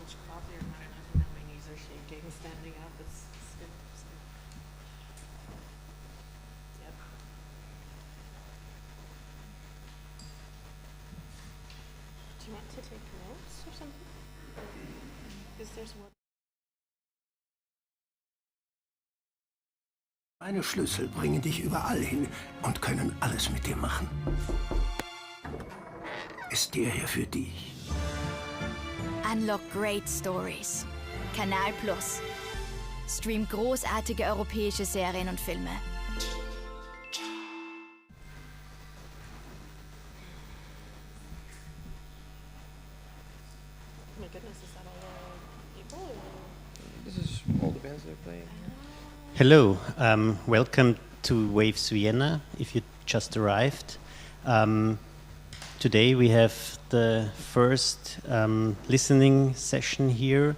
much coffee or not enough, and now my knees are shaking standing up. It's good. It's good. Yep. Do you want to take notes or something? Because there's one. Meine Schlüssel bringen dich überall hin und können alles mit dir machen. Ist der hier für dich? Unlock great stories. Kanal Plus. Stream großartige europäische Serien und Filme. Oh my goodness, is that all the people? Or? This is all the bands they're playing. Hello, welcome to Waves Vienna, if you just arrived. Today we have the first listening session here.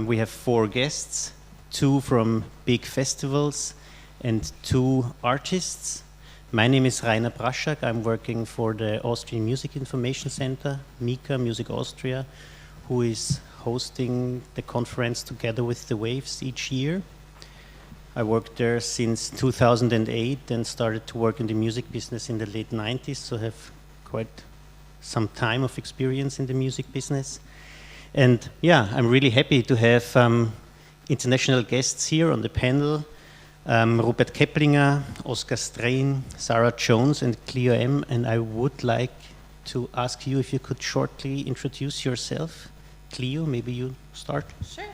We have 4 guests, 2 from big festivals and 2 artists. My name is Rainer Braschak. I'm working for the Austrian Music Information Center, MIKA, Music Austria, who is hosting the conference together with the Waves each year. I worked there since 2008 and started to work in the music business in the late 90s, so have quite some time of experience in the music business. And yeah, I'm really happy to have international guests here on the panel. Rupert Keplinger, Oscar Strain, Sarah Jones and Cleo M. And I would like to ask you if you could shortly introduce yourself. Cleo, maybe you start. Sure.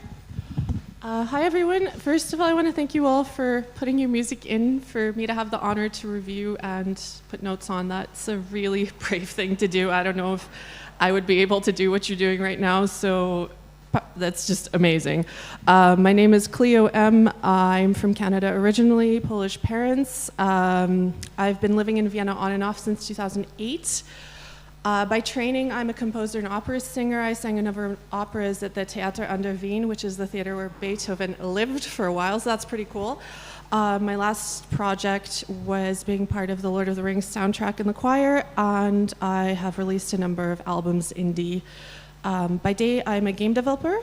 Hi everyone. First of all, I want to thank you all for putting your music in for me to have the honor to review and put notes on. That's a really brave thing to do. I don't know if I would be able to do what you're doing right now, so that's just amazing. My name is Cleo M. I'm from Canada originally, Polish parents. I've been living in Vienna on and off since 2008. By training, I'm a composer and opera singer. I sang a number of operas at the Theater an der Wien, which is the theater where Beethoven lived for a while, so that's pretty cool. My last project was being part of the Lord of the Rings soundtrack in the choir, and I have released a number of albums indie. By day, I'm a game developer,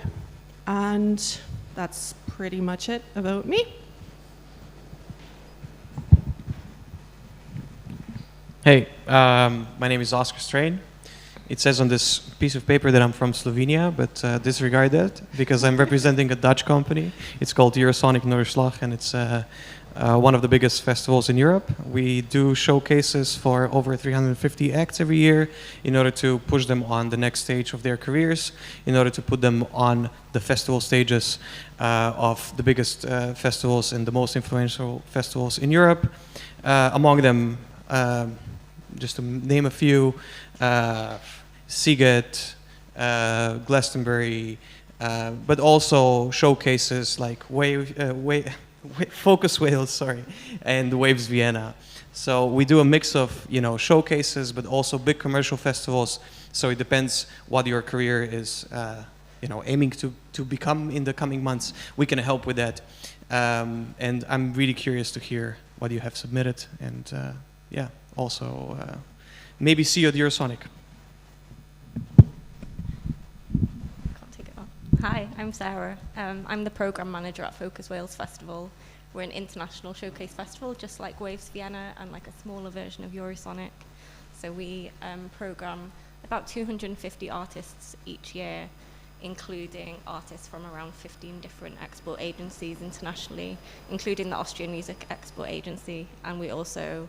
and that's pretty much it about me. Hey, my name is Oscar Strain. It says on this piece of paper that I'm from Slovenia, but disregard that because I'm representing a Dutch company. It's called Eurosonic Noorderslag, and it's one of the biggest festivals in Europe. We do showcases for over 350 acts every year in order to push them on the next stage of their careers, in order to put them on the festival stages of the biggest festivals and the most influential festivals in Europe. Among them, just to name a few, Sziget, Glastonbury, but also showcases like Focus Wales, sorry, and Waves Vienna. So we do a mix of, showcases, but also big commercial festivals. So it depends what your career is, aiming to become in the coming months. We can help with that. And I'm really curious to hear what you have submitted, and also maybe see you at Eurosonic. Can't take it on. Hi, I'm Sarah. I'm the program manager at Focus Wales Festival. We're an international showcase festival, just like Waves Vienna and like a smaller version of Eurosonic. So we program about 250 artists each year, including artists from around 15 different export agencies internationally, including the Austrian Music Export Agency, and we also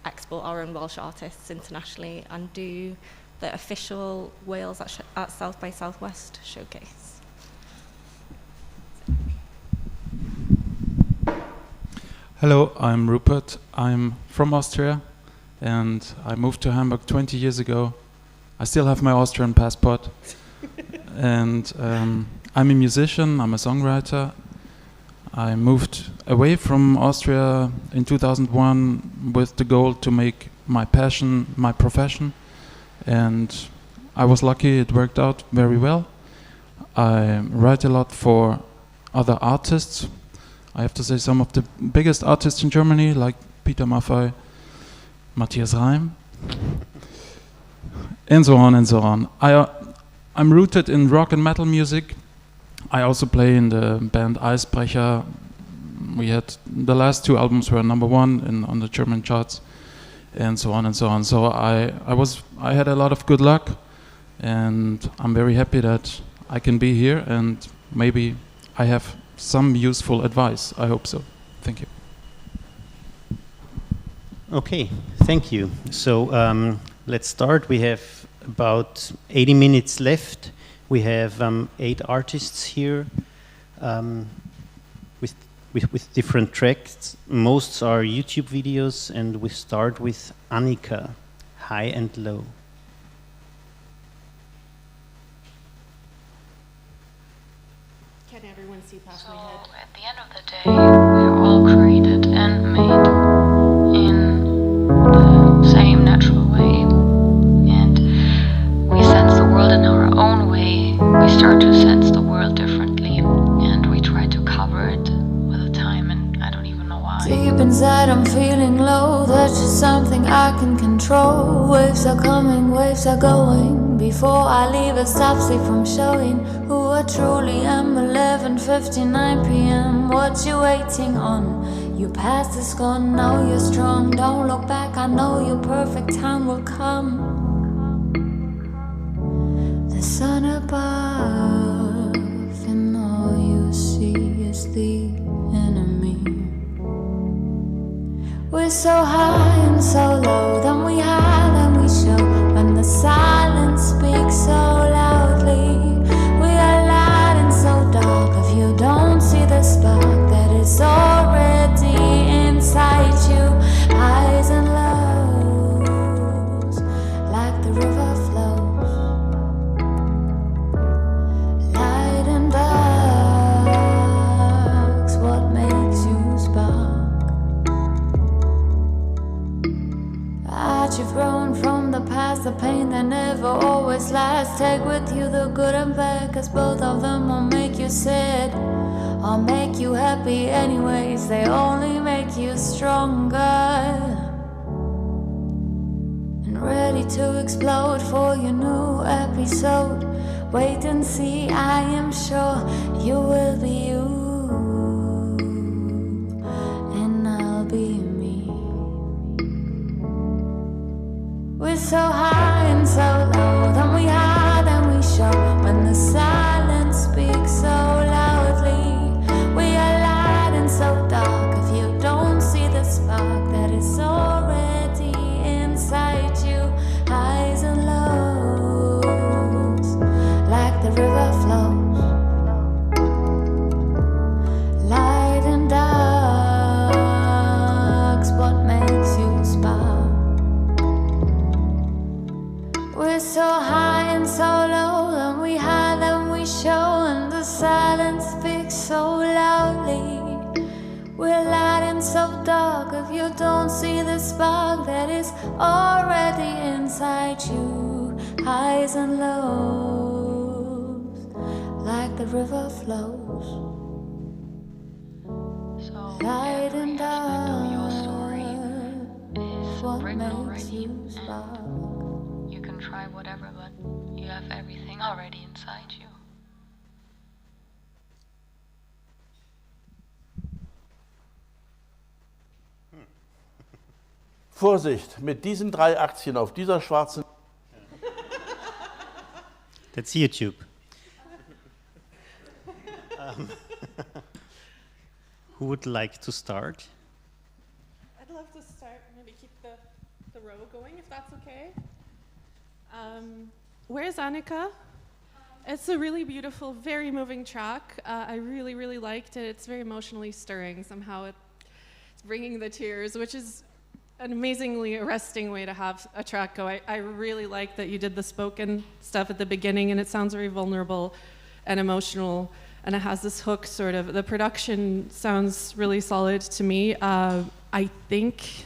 export our own Welsh artists internationally and do the official Wales at South by Southwest showcase. Hello, I'm Rupert. I'm from Austria and I moved to Hamburg 20 years ago. I still have my Austrian passport. And I'm a musician, I'm a songwriter. I moved away from Austria in 2001 with the goal to make my passion my profession. And I was lucky, it worked out very well. I write a lot for other artists. I have to say some of the biggest artists in Germany, like Peter Maffay, Matthias Reim, and so on and so on. I'm rooted in rock and metal music. I also play in the band Eisbrecher. We had the last 2 albums were #1 on the German charts, and so on and so on. So I had a lot of good luck, and I'm very happy that I can be here, and maybe I have some useful advice. I hope so. Thank you. Okay, thank you. So let's start. We have about 80 minutes left. We have 8 artists here with different tracks. Most are YouTube videos, and we start with Annika, High and Low. Can everyone see past my So head? at the end of the day, we are all created and made in the same natural way, and we sense the world in our own way. We start to sense the world differently, and we try to cover it with the time, and I don't even know why. Deep inside I'm feeling low, that's just something I can control. Waves are coming, waves are going. Before I leave it stops me from showing who I truly am. 11:59 p.m. What you waiting on? Your past is gone, now you're strong. Don't look back, I know your perfect time will come. The sun above, and all you see is the enemy. We're so high and so low, then we hide and we show. When the silence speaks so loudly, we are light and so dark. If you don't see the spark that is already inside you, highs and lows, like the river flows. Light and dark's what makes you spark. You've grown from the past, the pain that never always lasts. Take with you the good and bad, 'cause both of them will make you sad or make you happy anyways. They only make you stronger and ready to explode for your new episode. Wait and see, I am sure you will be you and I'll be me. We're so high and so low, then we hide and we show. When the silence speaks so loudly, we are light and so dark. If you don't see the spark that is already inside you, highs and lows, like the river flows. Light and dark's what makes you spark. We're so high and so low, then we hide and we show, and the silence speaks so loudly. We're light and so dark, if you don't see the spark that is already inside you, highs and lows, like the river flows. So Light every and aspect of your story is what written makes already, you spark. and you can try whatever, but you have everything already inside you. Vorsicht, mit diesen 3 Aktien auf dieser schwarzen... That's YouTube. Who would like to start? I'd love to start, maybe keep the row going, if that's okay. Where's Annika? It's a really beautiful, very moving track. I really, really liked it. It's very emotionally stirring. Somehow it's bringing the tears, which is an amazingly arresting way to have a track go. I really like that you did the spoken stuff at the beginning, and it sounds very vulnerable and emotional, and it has this hook sort of. The production sounds really solid to me. I think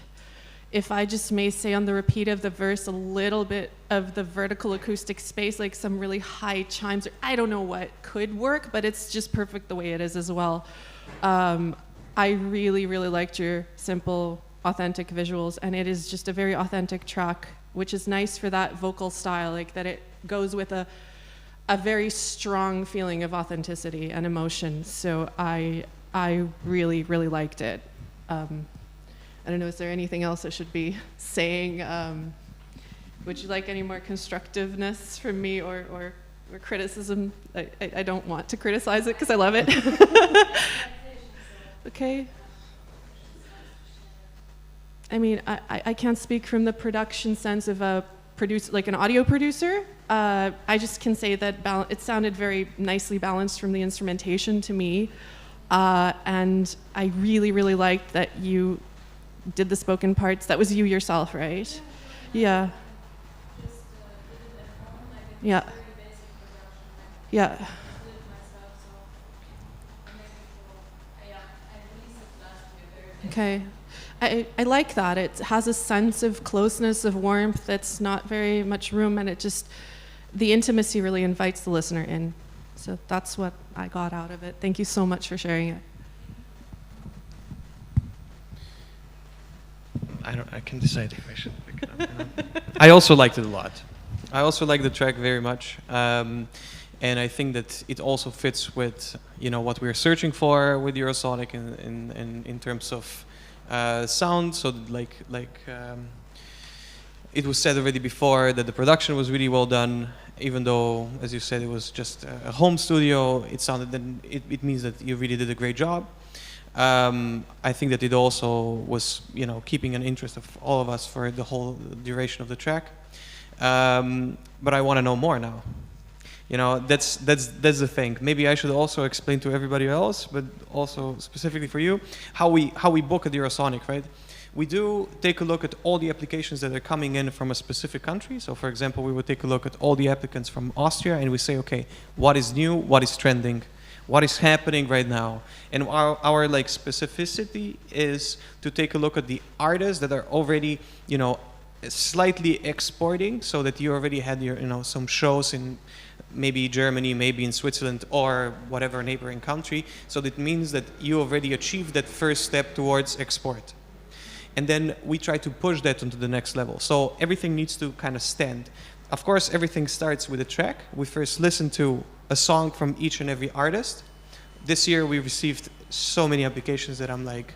if I just may say on the repeat of the verse, a little bit of the vertical acoustic space, like some really high chimes, or I don't know what could work, but it's just perfect the way it is as well. I really, really liked your simple, authentic visuals, and it is just a very authentic track, which is nice for that vocal style, like that it goes with a a very strong feeling of authenticity and emotion. So I really, really liked it. I don't know, is there anything else I should be saying? Would you like any more constructiveness from me or criticism? I don't want to criticize it because I love it. Okay. I mean, I can't speak from the production sense of a like an audio producer. I just can say that it sounded very nicely balanced from the instrumentation to me. And I really, really liked that you did the spoken parts. That was you yourself, right? Yeah. Yeah. Yeah. Okay. I like that. It has a sense of closeness, of warmth. That's not very much room, and it just, the intimacy really invites the listener in. So that's what I got out of it. Thank you so much for sharing it. I can decide if I should pick it up. I also liked it a lot. I also like the track very much. And I think that it also fits with, what we're searching for with Eurosonic in terms of sound. So it was said already before that the production was really well done, even though, as you said, it was just a home studio. It sounded that it means that you really did a great job. I think that it also was, keeping an interest of all of us for the whole duration of the track. But I want to know more now. That's the thing. Maybe I should also explain to everybody else, but also specifically for you, how we book at Eurosonic, right? We do take a look at all the applications that are coming in from a specific country. So, for example, we would take a look at all the applicants from Austria, and we say, okay, what is new? What is trending? What is happening right now? And our specificity is to take a look at the artists that are already, slightly exporting, so that you already had your, some shows in maybe Germany, maybe in Switzerland, or whatever neighboring country. So that means that you already achieved that first step towards export. And then we try to push that onto the next level. So everything needs to kind of stand. Of course, everything starts with a track. We first listen to a song from each and every artist. This year we received so many applications that I'm like,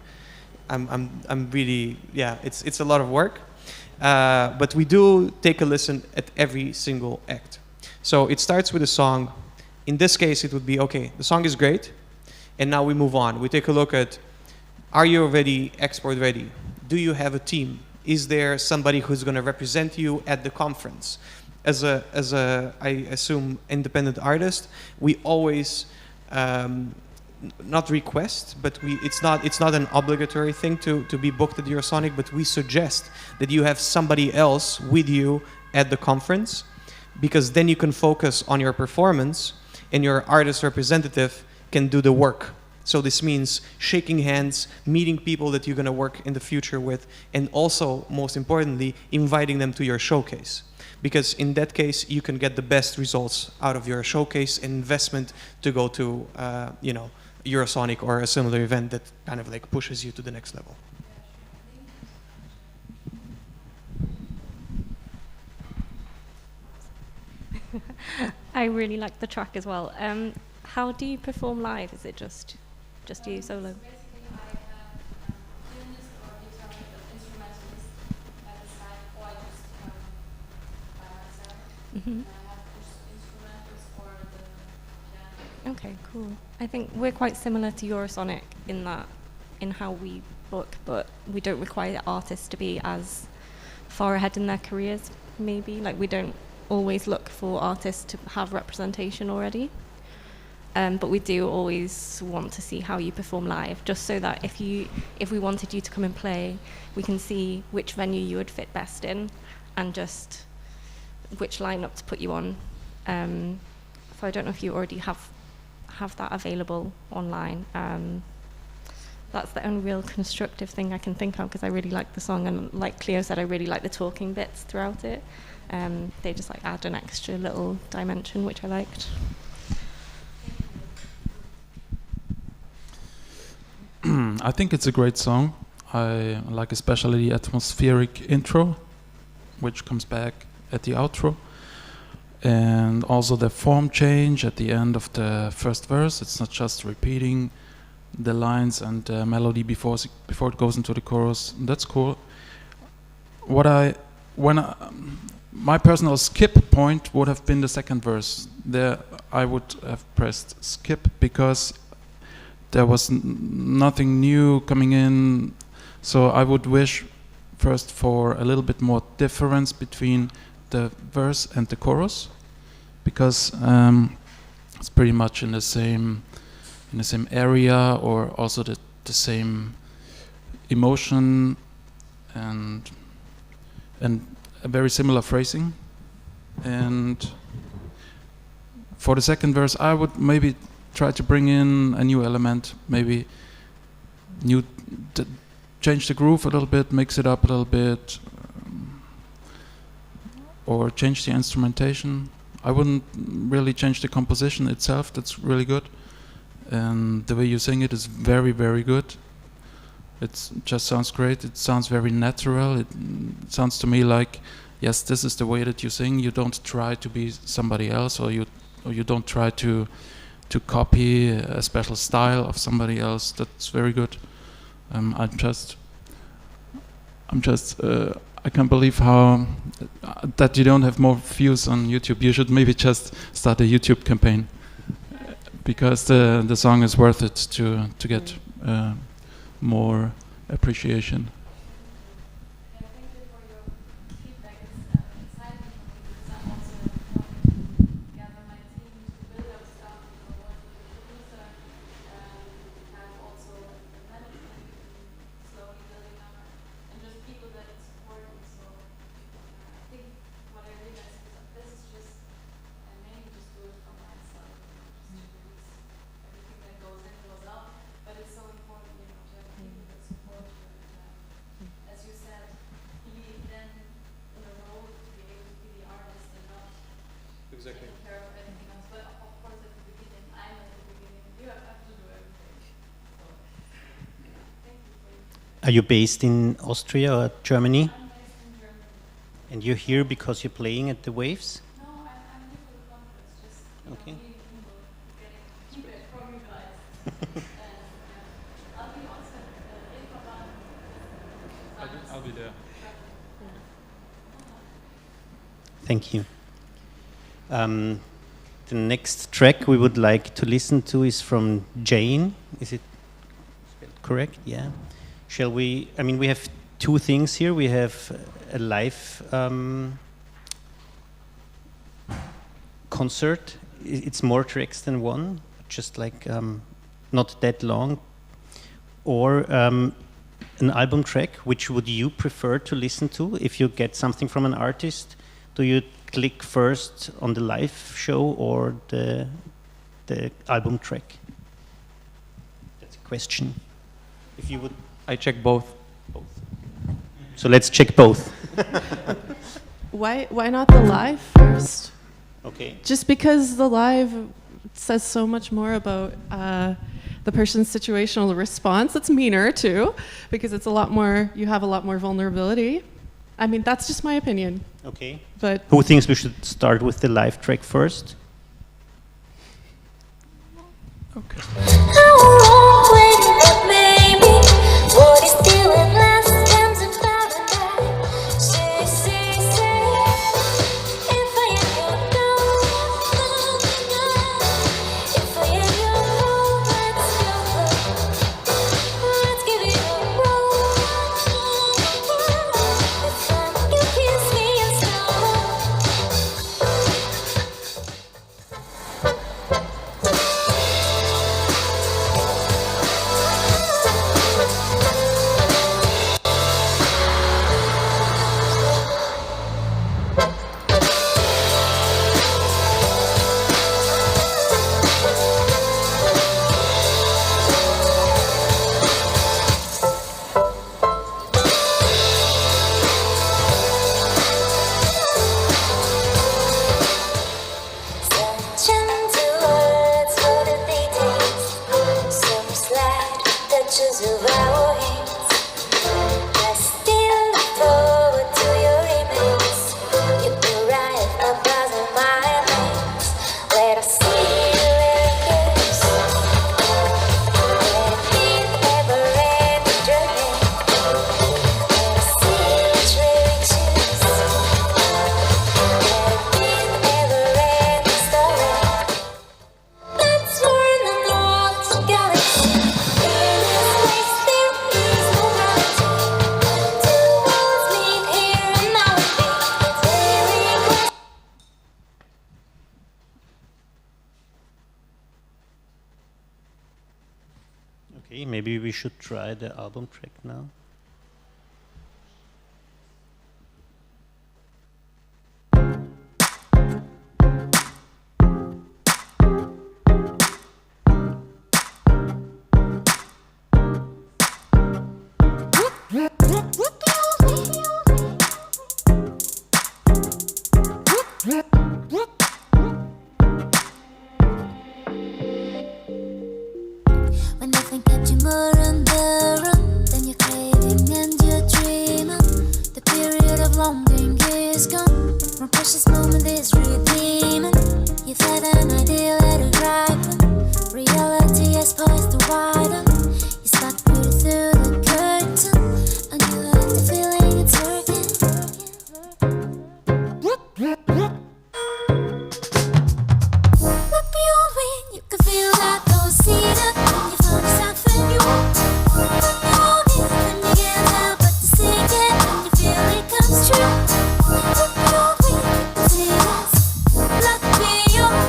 I'm really, yeah, it's a lot of work. But we do take a listen at every single act. So it starts with a song. In this case, it would be, okay, the song is great, and now we move on. We take a look at, are you already export ready? Do you have a team? Is there somebody who's going to represent you at the conference? As a I assume, independent artist, we always not request, but it's not an obligatory thing to be booked at Eurosonic, but we suggest that you have somebody else with you at the conference, because then you can focus on your performance and your artist representative can do the work. So this means shaking hands, meeting people that you're going to work in the future with, and also, most importantly, inviting them to your showcase. Because in that case, you can get the best results out of your showcase and investment to go to, Eurosonic or a similar event that kind of like pushes you to the next level. I really like the track as well. How do you perform live? Is it just you solo? Mm-hmm. Okay, cool. I think we're quite similar to Eurosonic in how we book, but we don't require artists to be as far ahead in their careers, maybe. Like, we don't always look for artists to have representation already. But we do always want to see how you perform live, just so that if we wanted you to come and play, we can see which venue you would fit best in, and just which lineup to put you on. So I don't know if you already have that available online. That's the only real constructive thing I can think of, because I really like the song, and like Cleo said, I really like the talking bits throughout it. They just like add an extra little dimension, which I liked. I think it's a great song. I like especially the atmospheric intro, which comes back at the outro. and also the form change at the end of the first verse. It's not just repeating the lines and the melody before it goes into the chorus. That's cool. My personal skip point would have been the second verse. There I would have pressed skip because there was nothing new coming in. So I would wish first for a little bit more difference between the verse and the chorus, because it's pretty much in the same area, or also the same emotion and a very similar phrasing. And for the second verse, I would maybe try to bring in a new element, maybe change the groove a little bit, mix it up a little bit, or change the instrumentation. I wouldn't really change the composition itself. That's really good, and the way you sing it is very, very good. It just sounds great. It sounds very natural. It sounds to me like, yes, this is the way that you sing. You don't try to be somebody else, or you don't try to copy a special style of somebody else. That's very good. I can't believe how that you don't have more views on YouTube. You should maybe just start a YouTube campaign, because the song is worth it to get more appreciation. Exactly. Are you based in Austria or Germany? I'm based in Germany. And you're here because you're playing at the Waves? No, I'm here for the conference, just okay. Meeting people, getting feedback from you guys. And I'll be also in Verband. I'll be there. Thank you. The next track we would like to listen to is from Jane. Is it correct? Yeah. Shall we? I mean, we have two things here. We have a live concert. It's more tracks than one, just like not that long. Or an album track. Which would you prefer to listen to if you get something from an artist? Do you click first on the live show or the album track? That's a question. If you would, I check both. So let's check both. Why not the live first? Okay. Just because the live says so much more about the person's situational response. It's meaner too, because it's a lot more. You have a lot more vulnerability. I mean, that's just my opinion. Okay. But who thinks we should start with the live track first? Okay. Mine. should try the album track now. When nothing kept you more on the run than your craving and your dreaming. The period of longing is gone. One precious moment is redeeming. You've had an idea, let it ripen. Reality has poised to widen. You spot beauty through the curtain, and you have the feeling it's working. Look beyond when you can feel that those seated. You found something new. Look beyond it when you can't help but to seek it, and you feel it comes true. Look beyond when you can see this. Look beyond.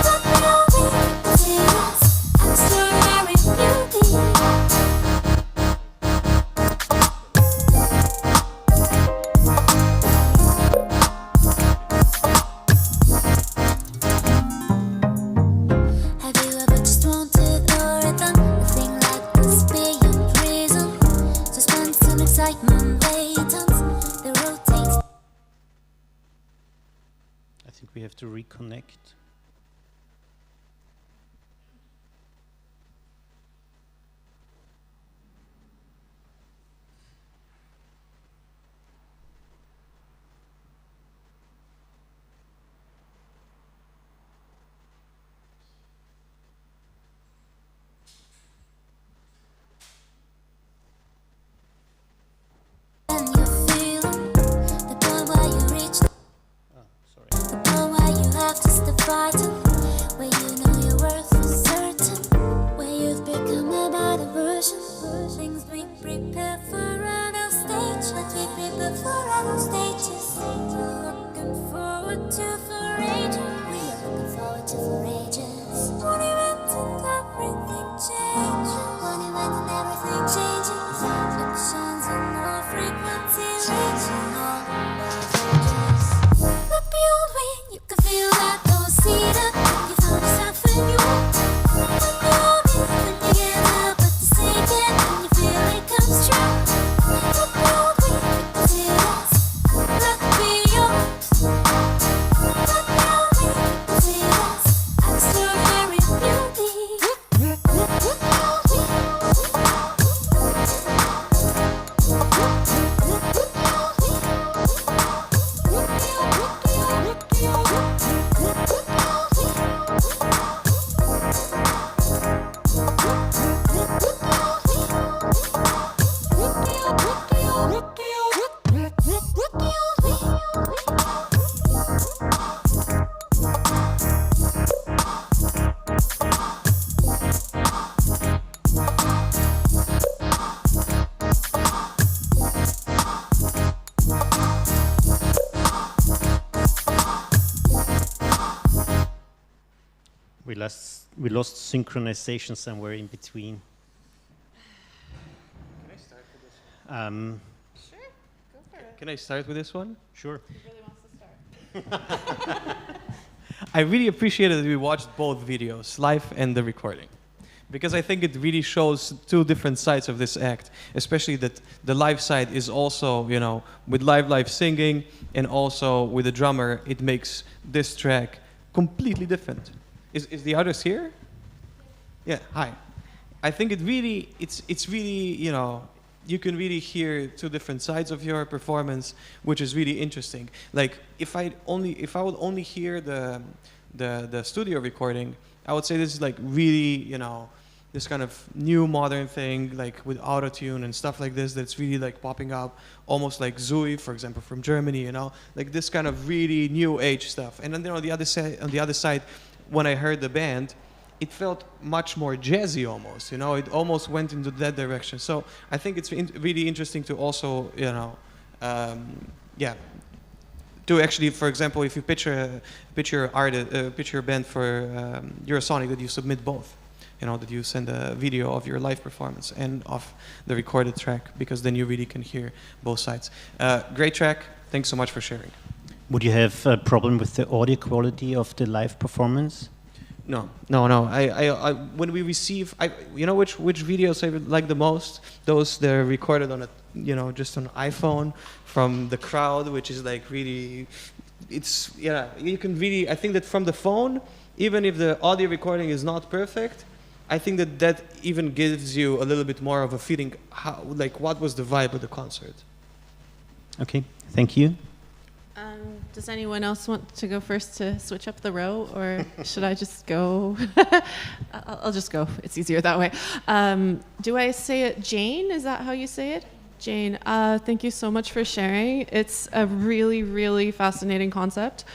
Look beyond when you can see this. Extraordinary beauty. Have you ever just wanted or done a thing like this beyond reason? Suspense and excitement latent. The road takes. I think we have to reconnect. And you feel the point where you reach. Sorry. The point where you have to stop fighting, where you know your worth is certain, where you've become a better version. Things we prepare for on our stage, what we prepare for on our stages. We're looking forward to for ages. We are looking forward to for ages. One event and everything changes. One event and everything changes. Actions and all frequency ranging all voltages. Look beyond when you can feel that those seated. You found something new. Look beyond it when you can't help but to seek it, and you feel it comes true. Look beyond when you can see this. Look beyond. Look beyond when you can see this. Extraordinary beauty. We lost synchronization somewhere in between. Can I start with this one? Sure, go for it. Can I start with this one? Sure. Who really wants to start? I really appreciated that we watched both videos, live and the recording, because I think it really shows two different sides of this act, especially that the live side is also, you know, with live singing and also with the drummer, it makes this track completely different. Is the others here? Yeah, hi. I think it's really, you know, you can really hear two different sides of your performance, which is really interesting. Like if I would only hear the studio recording, I would say this is like really, you know, this kind of new modern thing, like with autotune and stuff like this, that's really like popping up, almost like Zooey, for example, from Germany, you know, like this kind of really new age stuff. And then on the other side, when I heard the band, it felt much more jazzy almost, you know, it almost went into that direction. So I think it's really interesting to also, you know, to actually, for example, if you picture a band for Eurosonic, that you submit both. that you send a video of your live performance and of the recorded track, because then you really can hear both sides. Great track. Thanks so much for sharing. Would you have a problem with the audio quality of the live performance? No. I when we receive, which videos I would like the most? Those that are recorded on just on iPhone from the crowd, which is like really, you can really, I think that from the phone, even if the audio recording is not perfect, I think that even gives you a little bit more of a feeling, what was the vibe of the concert. Okay, thank you. Does anyone else want to go first to switch up the row, or should I just go? I'll just go. It's easier that way. Do I say it Jane? Is that how you say it? Jane, thank you so much for sharing. It's a really, really fascinating concept.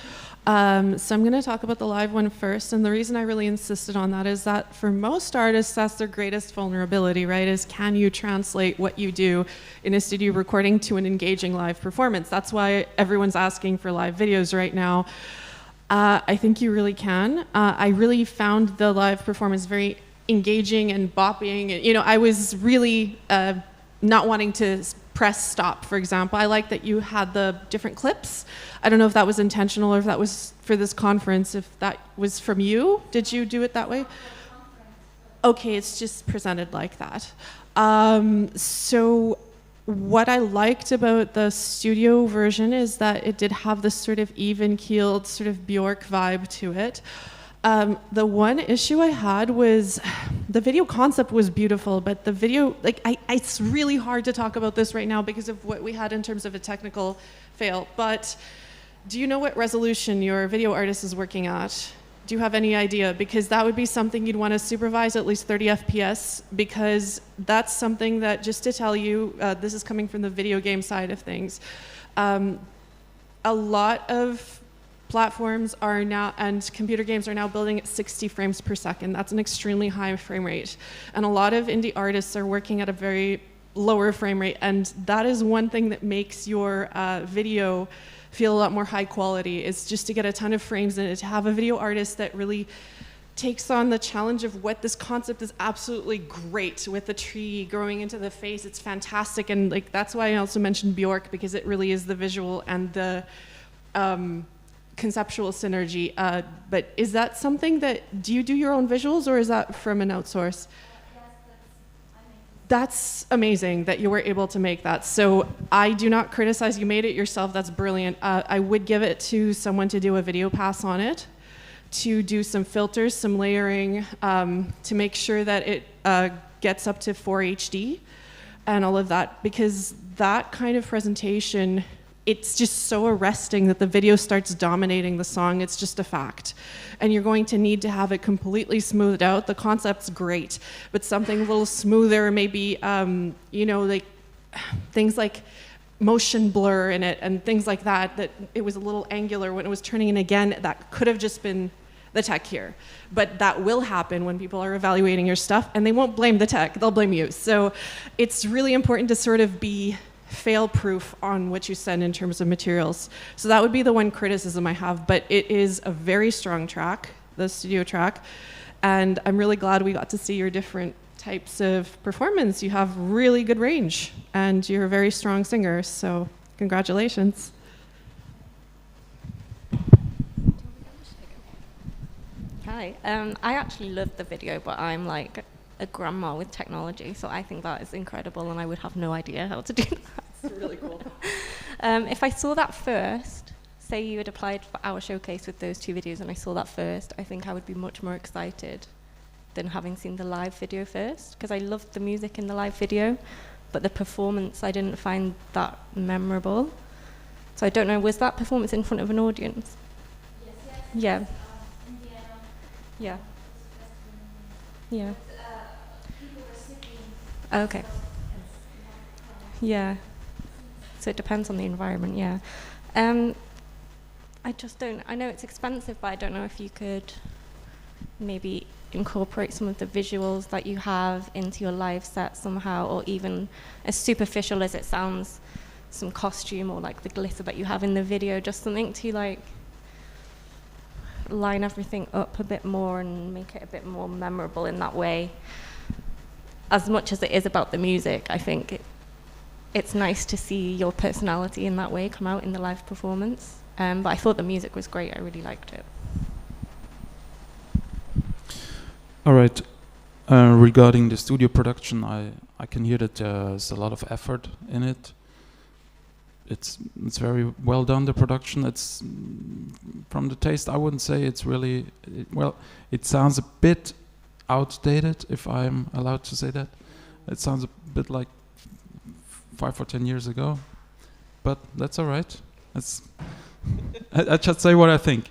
So I'm going to talk about the live one first, and the reason I really insisted on that is that for most artists, that's their greatest vulnerability, right? Is can you translate what you do in a studio recording to an engaging live performance? That's why everyone's asking for live videos right now. I think you really can. I really found the live performance very engaging and bopping. I was really not wanting to press stop, for example. I like that you had the different clips. I don't know if that was intentional or if that was for this conference, if that was from you. Did you do it that way? Okay, it's just presented like that. So what I liked about the studio version is that it did have this sort of even-keeled, sort of Bjork vibe to it. The one issue I had was the video concept was beautiful, but the video, it's really hard to talk about this right now because of what we had in terms of a technical fail. But do you know what resolution your video artist is working at? Do you have any idea? Because that would be something you'd want to supervise at least 30 FPS, because that's something that, just to tell you, this is coming from the video game side of things. A lot of platforms are now, and computer games are now building at 60 frames per second. That's an extremely high frame rate. And a lot of indie artists are working at a very lower frame rate. And that is one thing that makes your video feel a lot more high quality, is just to get a ton of frames in it, to have a video artist that really takes on the challenge of what this concept is absolutely great with the tree growing into the face. It's fantastic. And that's why I also mentioned Bjork, because it really is the visual and the conceptual synergy. But is that something that, do you do your own visuals, or is that from an outsource? That's amazing that you were able to make that. So I do not criticize, you made it yourself, that's brilliant. I would give it to someone to do a video pass on it, to do some filters, some layering, to make sure that it gets up to 4 HD and all of that, because that kind of presentation, it's just so arresting that the video starts dominating the song. It's just a fact. And you're going to need to have it completely smoothed out. The concept's great, but something a little smoother, maybe, things like motion blur in it and things like that, that it was a little angular when it was turning in again. That could have just been the tech here. But that will happen when people are evaluating your stuff, and they won't blame the tech, they'll blame you. So it's really important to sort of be fail-proof on what you send in terms of materials. So that would be the one criticism I have, but it is a very strong track, the studio track, and I'm really glad we got to see your different types of performance. You have really good range, and you're a very strong singer, so congratulations. Hi, I actually loved the video, but I'm like a grandma with technology, so I think that is incredible, and I would have no idea how to do that. It's really cool. If I saw that first, say you had applied for our showcase with those 2 videos and I saw that first, I think I would be much more excited than having seen the live video first, because I loved the music in the live video, but the performance I didn't find that memorable. So I don't know, was that performance in front of an audience? Yes. Yeah. In Vienna. Yeah. Yeah. People were sitting. Okay. Yeah. So it depends on the environment, yeah. I just don't, I know it's expensive, but I don't know if you could maybe incorporate some of the visuals that you have into your live set somehow, or even as superficial as it sounds, some costume or like the glitter that you have in the video, just something to like line everything up a bit more and make it a bit more memorable in that way. As much as it is about the music, I think it's nice to see your personality in that way come out in the live performance. But I thought the music was great. I really liked it. All right. Regarding the studio production, I can hear that there's a lot of effort in it. It's very well done, the production. It's from the taste, I wouldn't say it's really well. It sounds a bit outdated, if I'm allowed to say that. It sounds a bit like 5 or 10 years ago, but that's all right. I just say what I think.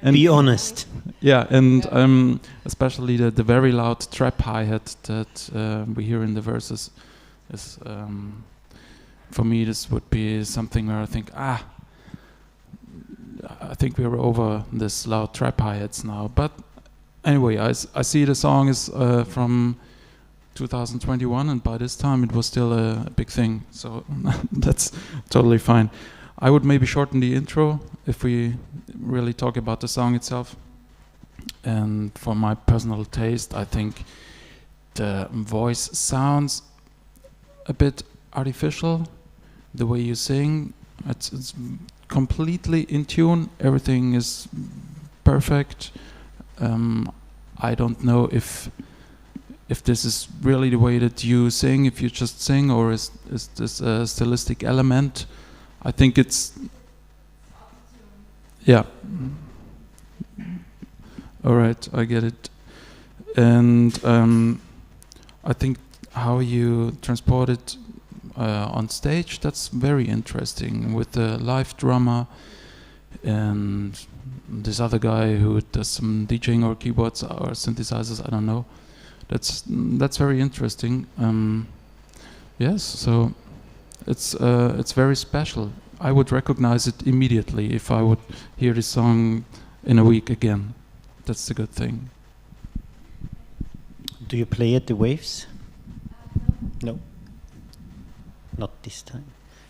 And be honest. Yeah, and especially the very loud trap hi-hat that we hear in the verses is, for me, this would be something where I think, I think we're over this loud trap hi-hats now. But anyway, I see the song is from 2021, and by this time it was still a big thing, so that's totally fine. I would maybe shorten the intro if we really talk about the song itself. And for my personal taste, I think the voice sounds a bit artificial. The way you sing, it's completely in tune. Everything is perfect. I don't know if this is really the way that you sing, if you just sing, or is this a stylistic element? I think it's, yeah. All right, I get it. And I think how you transport it on stage, that's very interesting, with the live drummer and this other guy who does some DJing or keyboards or synthesizers, I don't know. That's very interesting. Yes, so it's very special. I would recognize it immediately if I would hear this song in a week again. That's the good thing. Do you play at the Waves? No. Not this time.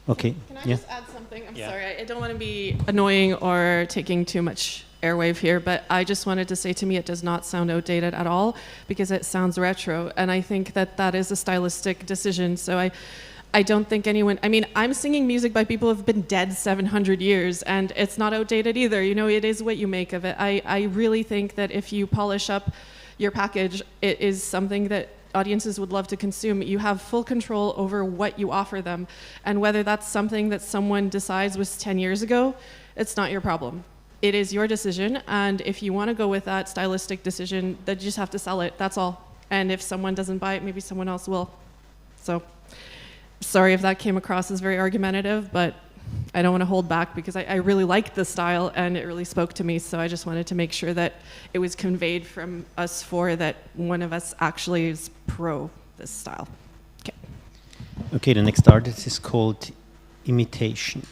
Okay. Can I just add something? I'm sorry. I don't want to be annoying or taking too much airwave here, but I just wanted to say, to me, it does not sound outdated at all, because it sounds retro, and I think that is a stylistic decision. So I don't think anyone, I mean, I'm singing music by people who have been dead 700 years, and it's not outdated either. You know, it is what you make of it. I really think that if you polish up your package, it is something that audiences would love to consume. You have full control over what you offer them, and whether that's something that someone decides was 10 years ago, it's not your problem. It is your decision, and if you want to go with that stylistic decision, then you just have to sell it, that's all. And if someone doesn't buy it, maybe someone else will. So, sorry if that came across as very argumentative, but I don't want to hold back, because I really liked the style and it really spoke to me, so I just wanted to make sure that it was conveyed from us four that one of us actually is pro this style. Okay. Okay, the next artist is called Imitation.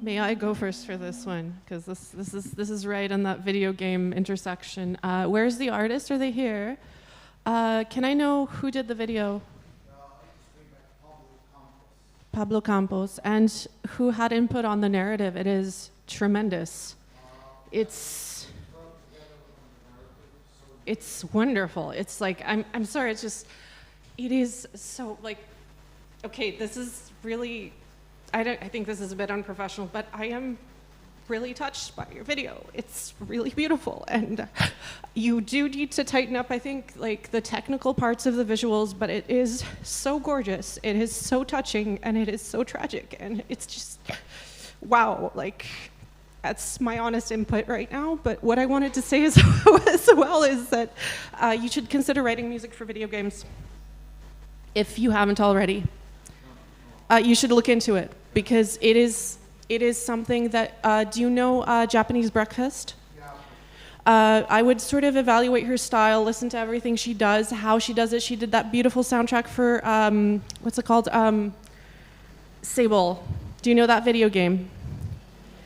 May I go first for this one? Because this is right on that video game intersection. Where's the artist? Are they here? Can I know who did the video? Pablo Campos. And who had input on the narrative? It is tremendous. It's wonderful. It's like, I'm sorry, it's just, it is so like, okay, this is really, I think this is a bit unprofessional, but I am really touched by your video. It's really beautiful, and you do need to tighten up, I think, like the technical parts of the visuals, but it is so gorgeous, it is so touching, and it is so tragic, and it's just, wow, like, that's my honest input right now, but what I wanted to say as well is that you should consider writing music for video games, if you haven't already. You should look into it, because it is something that, do you know Japanese breakfast? Yeah. I would sort of evaluate her style, listen to everything she does, how she does it. She did that beautiful soundtrack for, what's it called? Sable. Do you know that video game?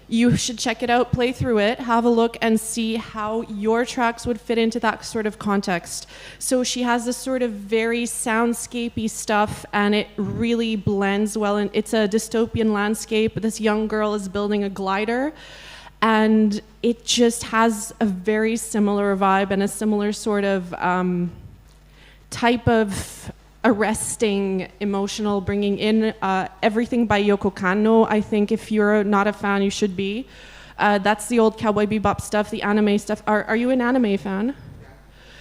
You should check it out, play through it, have a look, and see how your tracks would fit into that sort of context. So she has this sort of very soundscapey stuff, and it really blends well. And it's a dystopian landscape. This young girl is building a glider, and it just has a very similar vibe and a similar sort of type of arresting, emotional, bringing in everything by Yoko Kanno. I think if you're not a fan, you should be. That's the old Cowboy Bebop stuff, the anime stuff. Are you an anime fan?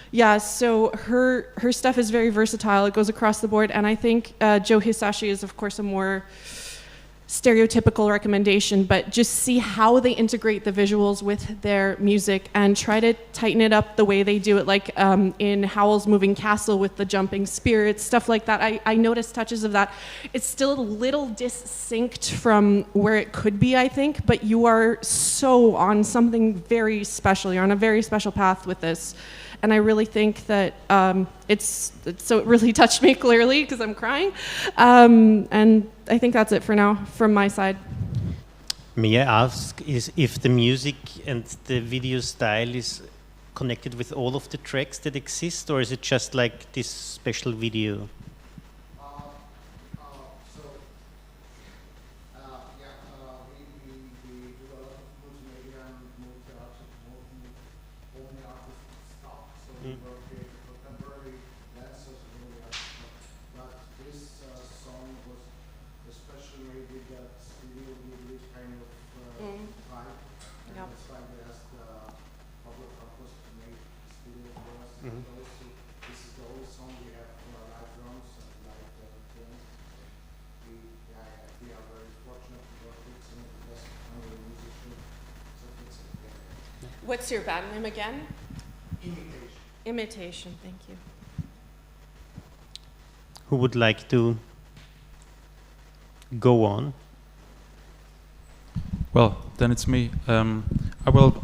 Yeah, so her stuff is very versatile. It goes across the board, and I think Joe Hisashi is, of course, a more stereotypical recommendation, but just see how they integrate the visuals with their music and try to tighten it up the way they do it, like in Howl's Moving Castle with the jumping spirits, stuff like that. I noticed touches of that. It's still a little distinct from where it could be, I think, but you are so on something very special. You're on a very special path with this. And I really think that so it really touched me clearly because I'm crying. And I think that's it for now from my side. May I ask is if the music and the video style is connected with all of the tracks that exist, or is it just like this special video? What's your band name again? Imitation, thank you. Who would like to go on? Well, then it's me. I will,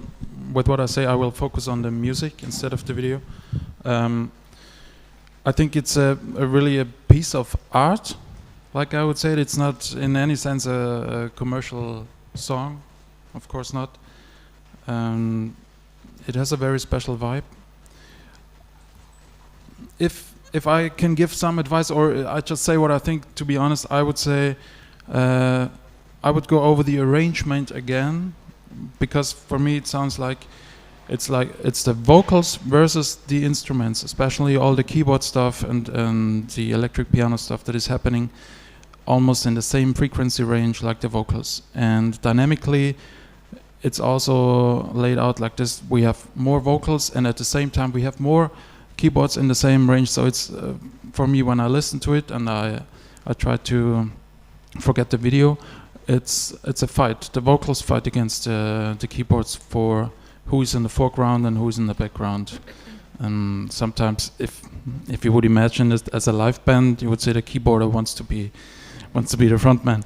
with what I say, I will focus on the music instead of the video. I think it's really a piece of art. Like I would say, it's not in any sense a commercial song, of course not. It has a very special vibe. If I can give some advice, or I just say what I think, to be honest, I would say I would go over the arrangement again, because for me it sounds like it's the vocals versus the instruments, especially all the keyboard stuff and the electric piano stuff that is happening almost in the same frequency range like the vocals. And dynamically, it's also laid out like this. We have more vocals, and at the same time we have more keyboards in the same range. So it's for me, when I listen to it and I try to forget the video, it's a fight. The vocals fight against the keyboards for who is in the foreground and who is in the background. And sometimes, if you would imagine it as a live band, you would say the keyboarder wants to be the front man.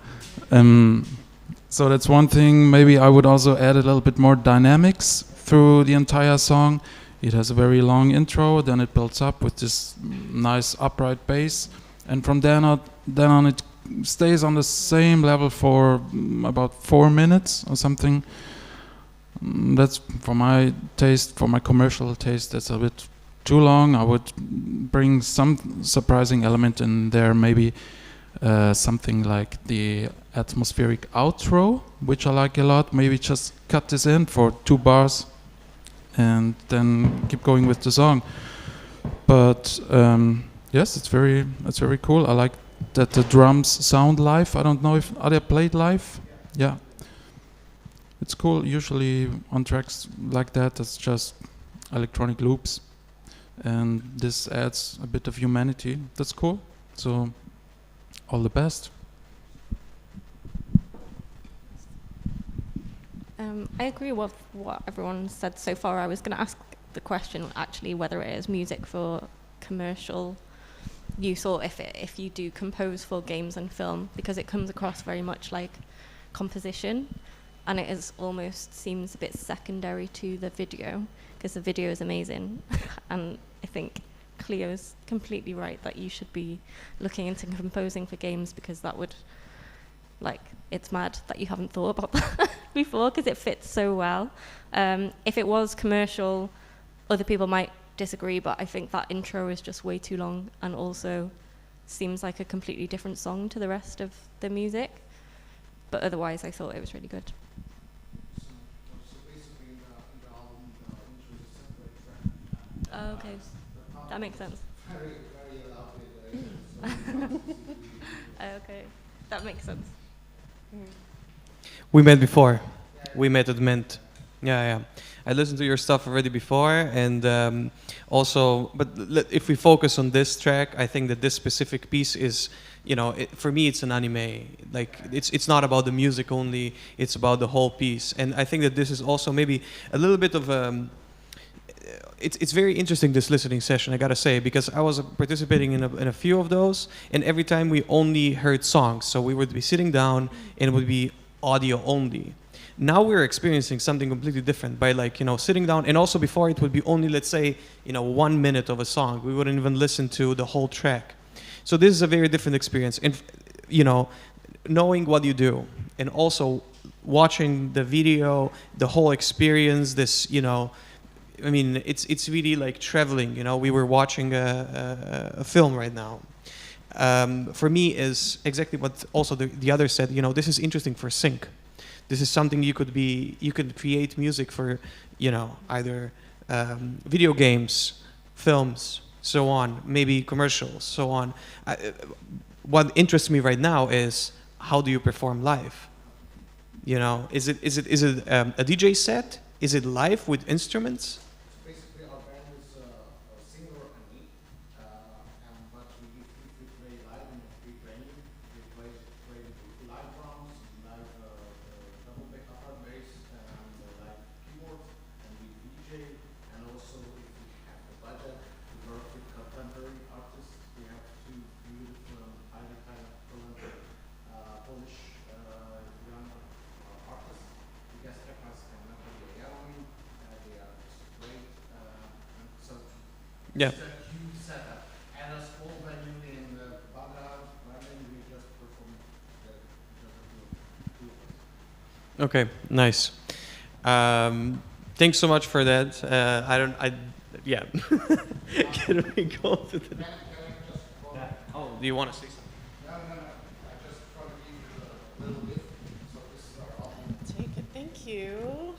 So that's one thing. Maybe I would also add a little bit more dynamics through the entire song. It has a very long intro, then it builds up with this nice upright bass, and from then on it stays on the same level for about 4 minutes or something. That's for my taste, for my commercial taste, that's a bit too long. I would bring some surprising element in there, maybe something like the atmospheric outro, which I like a lot. Maybe just cut this in for 2 bars and then keep going with the song. But yes, it's very cool. I like that the drums sound live. I don't know if are they played live. Yeah, it's cool. Usually on tracks like that, it's just electronic loops, and this adds a bit of humanity. That's cool. So all the best. I agree with what everyone said so far. I was going to ask the question actually whether it is music for commercial use or if you do compose for games and film, because it comes across very much like composition, and it is almost seems a bit secondary to the video, because the video is amazing. And I think Cleo's completely right that you should be looking into composing for games, because that would, like, it's mad that you haven't thought about that before, because it fits so well. If it was commercial, other people might disagree, but I think that intro is just way too long and also seems like a completely different song to the rest of the music. But otherwise, I thought it was really good. Oh, okay, that makes sense. Okay, that makes sense. We met before. We met at Mint. Yeah. I listened to your stuff already before, and also, but if we focus on this track, I think that this specific piece is, for me, it's an anime. Like, it's not about the music only; it's about the whole piece. And I think that this is also maybe a little bit of it's very interesting, this listening session, I gotta say, because I was participating in a few of those, and every time we only heard songs, so we would be sitting down and it would be audio only. Now we're experiencing something completely different by, like, sitting down, and also before it would be only, let's say, 1 minute of a song. We wouldn't even listen to the whole track. So this is a very different experience, and knowing what you do, and also watching the video, the whole experience, this, it's really like traveling. We were watching a film right now. For me, is exactly what also the others said. This is interesting for sync. This is something you could create music for, either video games, films, so on, maybe commercials, so on. What interests me right now is, how do you perform live? Is it a DJ set? Is it live with instruments? Basically, our band is a singer and me, but if we play live in pre-training, we play live drums, live double upper bass, and live keyboard, and we DJ, and also if we have the budget to work with contemporary artists, we have two beautiful, highly talented Polish young artists. Because they are just great. So yeah. It's a huge setup. And a small venue in Baga, Berlin, we just performed two of us. Okay, nice. Thanks so much for that. Yeah. Can we go to the... Oh, do you want to say something? No. I just try to give you a little bit. So this is our album. Take it, thank you.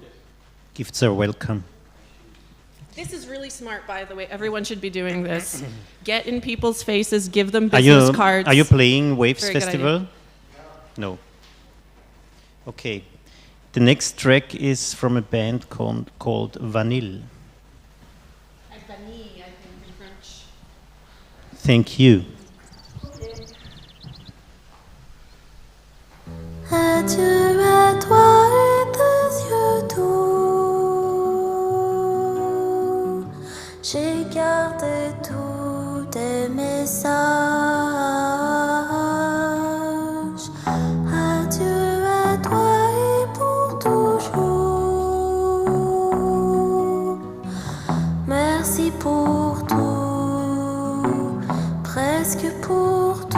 Gifts are welcome. This is really smart, by the way. Everyone should be doing this. Get in people's faces, give them business cards. Are you playing Waves Very good Festival? idea. No. Okay. The next track is from a band called Vanille. Vanille, I think, in French. Thank you. Adieu à toi et tes yeux doux. J'ai gardé tous tes messages. Adieu à toi et pour toujours. Merci pour tout, presque pour tout.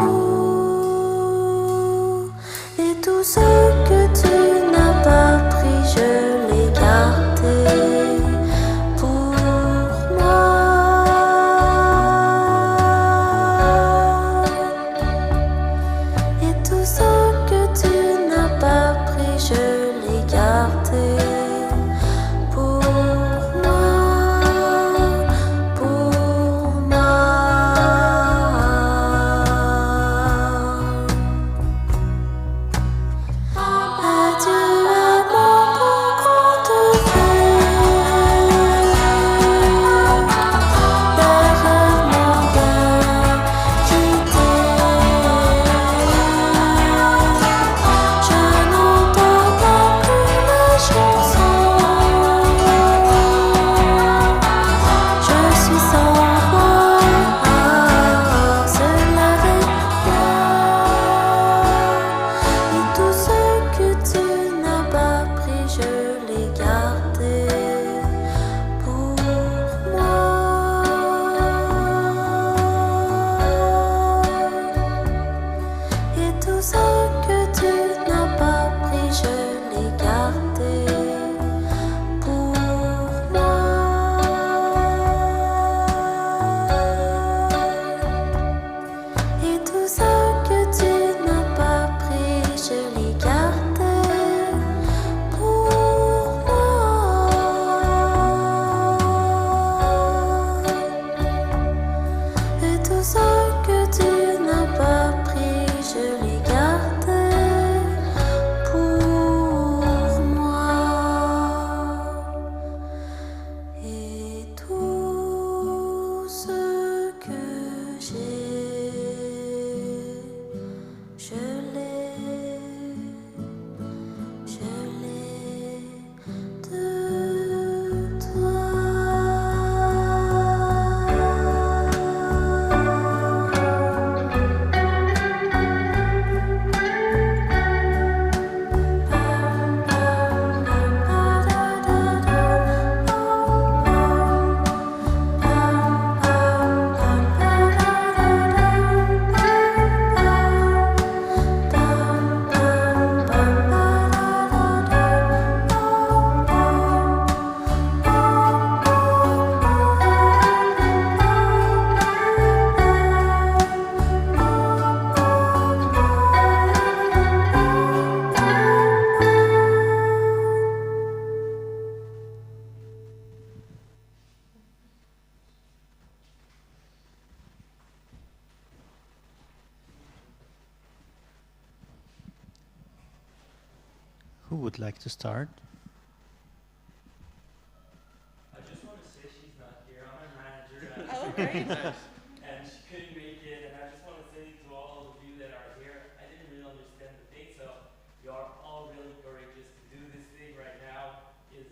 Who would like to start? I just want to say she's not here. I'm her manager. Oh, great. And she couldn't make it. And I just want to say to all of you that are here, I didn't really understand the thing. So you are all really courageous to do this thing right now. It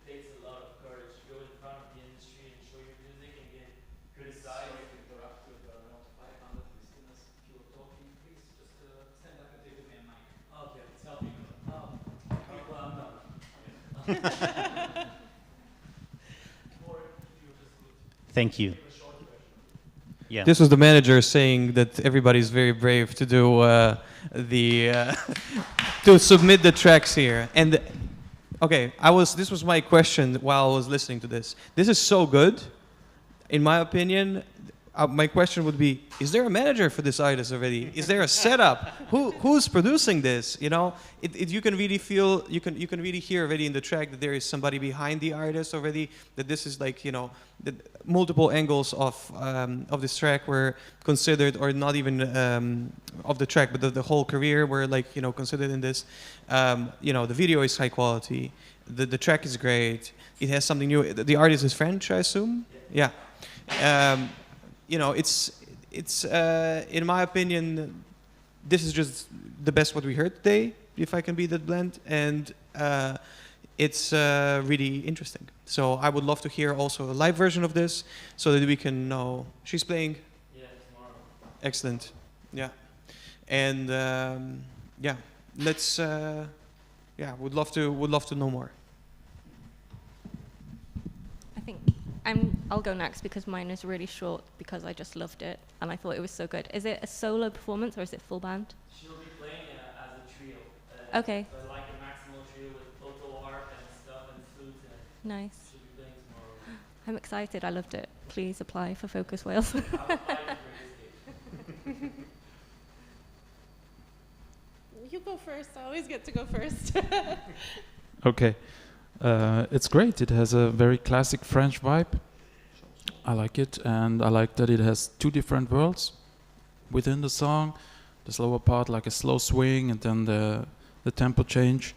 takes a lot of courage to go in front of the industry and show your music and get criticized. Sorry to interrupt with around 500 listeners. If you were talking, please just stand up and take the mic. Okay, let's help you. Well, I'm done. Thank you. Yeah. This was the manager saying that everybody's very brave to do to submit the tracks here. And okay, this was my question while I was listening to this. This is so good, in my opinion. My question would be: is there a manager for this artist already? Is there a setup? Who's producing this? You know, you can really feel, you can really hear already in the track that there is somebody behind the artist already. That this is like, you know, the multiple angles of this track were considered, or not even of the track, but the whole career were, like, you know, considered in this. You know, the video is high quality. The track is great. It has something new. The artist is French, I assume. Yeah. You know, it's in my opinion, this is just the best what we heard today, if I can be that blunt, and it's really interesting. So I would love to hear also a live version of this, so that we can know she's playing. Yeah, tomorrow. Excellent. Yeah, and yeah, let's yeah, would love to know more. I think I'll go next because mine is really short because I just loved it and I thought it was so good. Is it a solo performance or is it full band? She'll be playing as a trio. Okay. So like a maximal trio with photo art and stuff and flutes and Nice. she'll be playing tomorrow. I'm excited. I loved it. Please apply for Focus Wales. I'll apply for this gig. You go first. I always get to go first. Okay. It's great. It has a very classic French vibe. I like it, and I like that it has two different worlds within the song. The slower part, like a slow swing, and then the tempo change.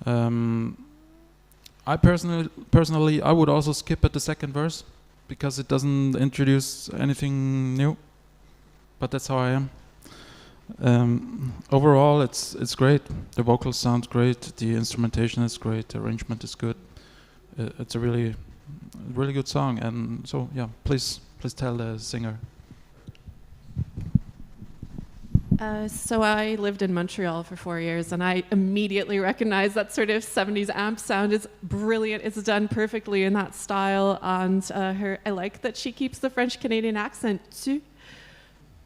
I personally, I would also skip at the second verse because it doesn't introduce anything new. But that's how I am. Overall, it's great. The vocals sound great. The instrumentation is great. The arrangement is good. It's a really good song. And so, yeah, please tell the singer. So I lived in Montreal for 4 years, and I immediately recognized that sort of 70s amp sound is brilliant. It's done perfectly in that style, and I like that she keeps the French-Canadian accent.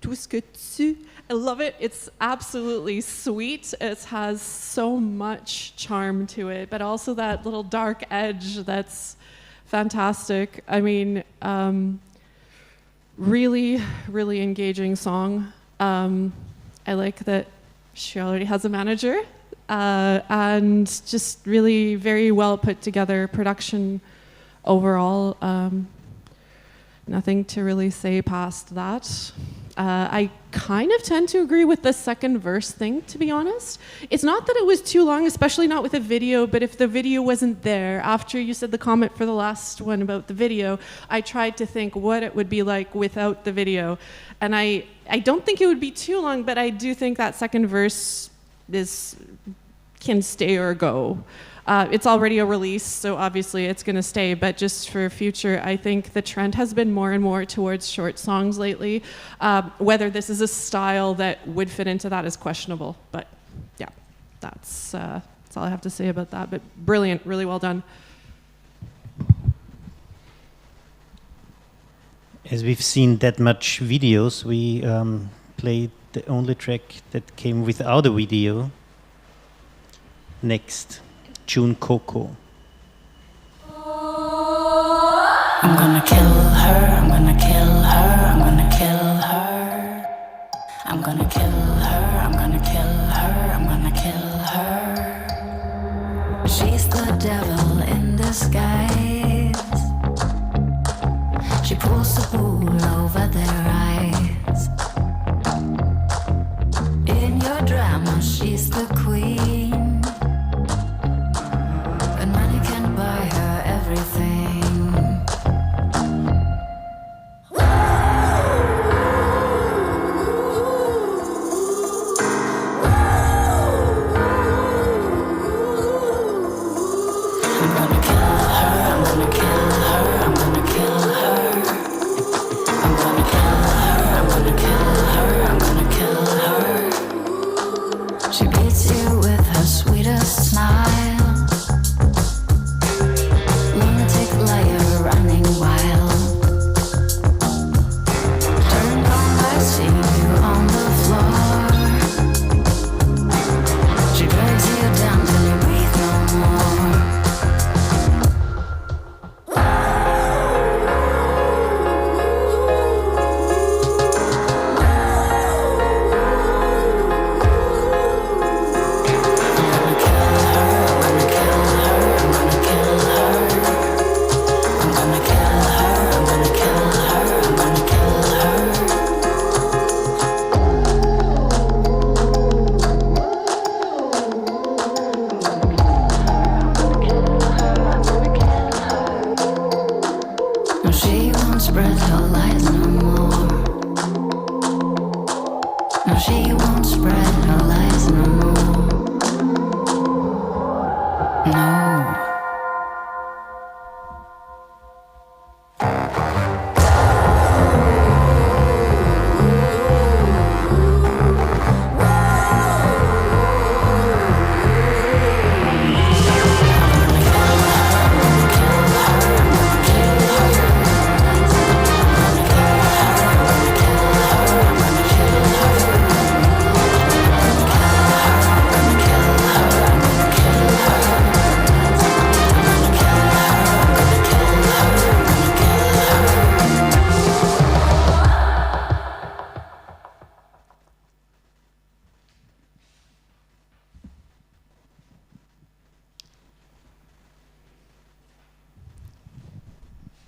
Tout ce que tu. I love it. It's absolutely sweet. It has so much charm to it, but also that little dark edge that's fantastic. I mean, really, really engaging song. I like that she already has a manager, and just really very well put together production overall. Nothing to really say past that. I kind of tend to agree with the second verse thing, to be honest. It's not that it was too long, especially not with a video, but if the video wasn't there, after you said the comment for the last one about the video, I tried to think what it would be like without the video. And I don't think it would be too long, but I do think that second verse can stay or go. It's already a release, so obviously it's going to stay, but just for future, I think the trend has been more and more towards short songs lately. Whether this is a style that would fit into that is questionable, but yeah, that's all I have to say about that, but brilliant, really well done. As we've seen that much videos, we played the only track that came without a video. Next. June Coco. I'm gonna kill her, I'm gonna kill her, I'm gonna kill her. I'm gonna kill her, I'm gonna kill her, I'm gonna kill her. She's the devil in disguise. She pulls the wool over their eyes. In your drama, she's the queen.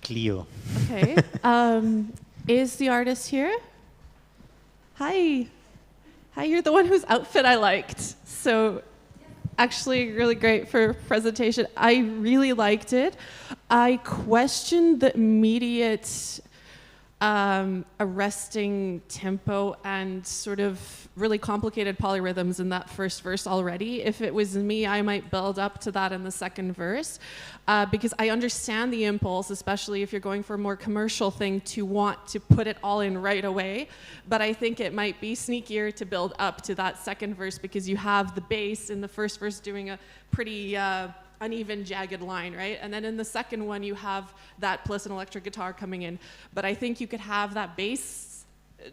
Clio. Okay. Is the artist here? Hi. Hi, you're the one whose outfit I liked. So actually really great for presentation. I really liked it. I questioned the immediate arresting tempo and sort of really complicated polyrhythms in that first verse already. If it was me, I might build up to that in the second verse because I understand the impulse, especially if you're going for a more commercial thing, to want to put it all in right away. But I think it might be sneakier to build up to that second verse because you have the bass in the first verse doing a pretty uneven, jagged line, right? And then in the second one, you have that plus an electric guitar coming in. But I think you could have that bass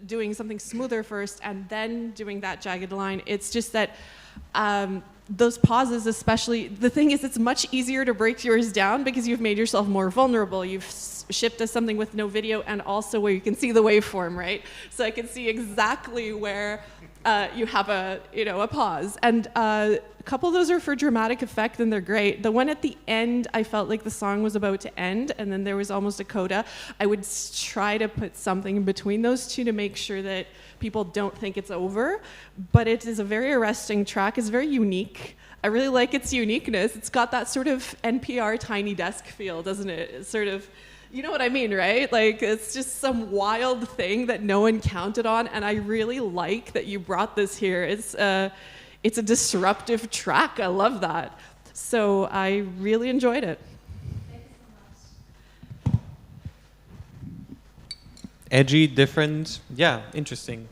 doing something smoother first and then doing that jagged line. It's just that those pauses, especially, the thing is it's much easier to break yours down because you've made yourself more vulnerable. You've shipped us something with no video and also where you can see the waveform, right? So I can see exactly where you have a pause. And a couple of those are for dramatic effect and they're great. The one at the end, I felt like the song was about to end and then there was almost a coda. I would try to put something in between those two to make sure that people don't think it's over. But it is a very arresting track. It's very unique. I really like its uniqueness. It's got that sort of NPR Tiny Desk feel, doesn't it? It's sort of, you know what I mean, right? Like, it's just some wild thing that no one counted on, and I really like that you brought this here. It's a disruptive track. I love that. So I really enjoyed it. Edgy, different, yeah, interesting.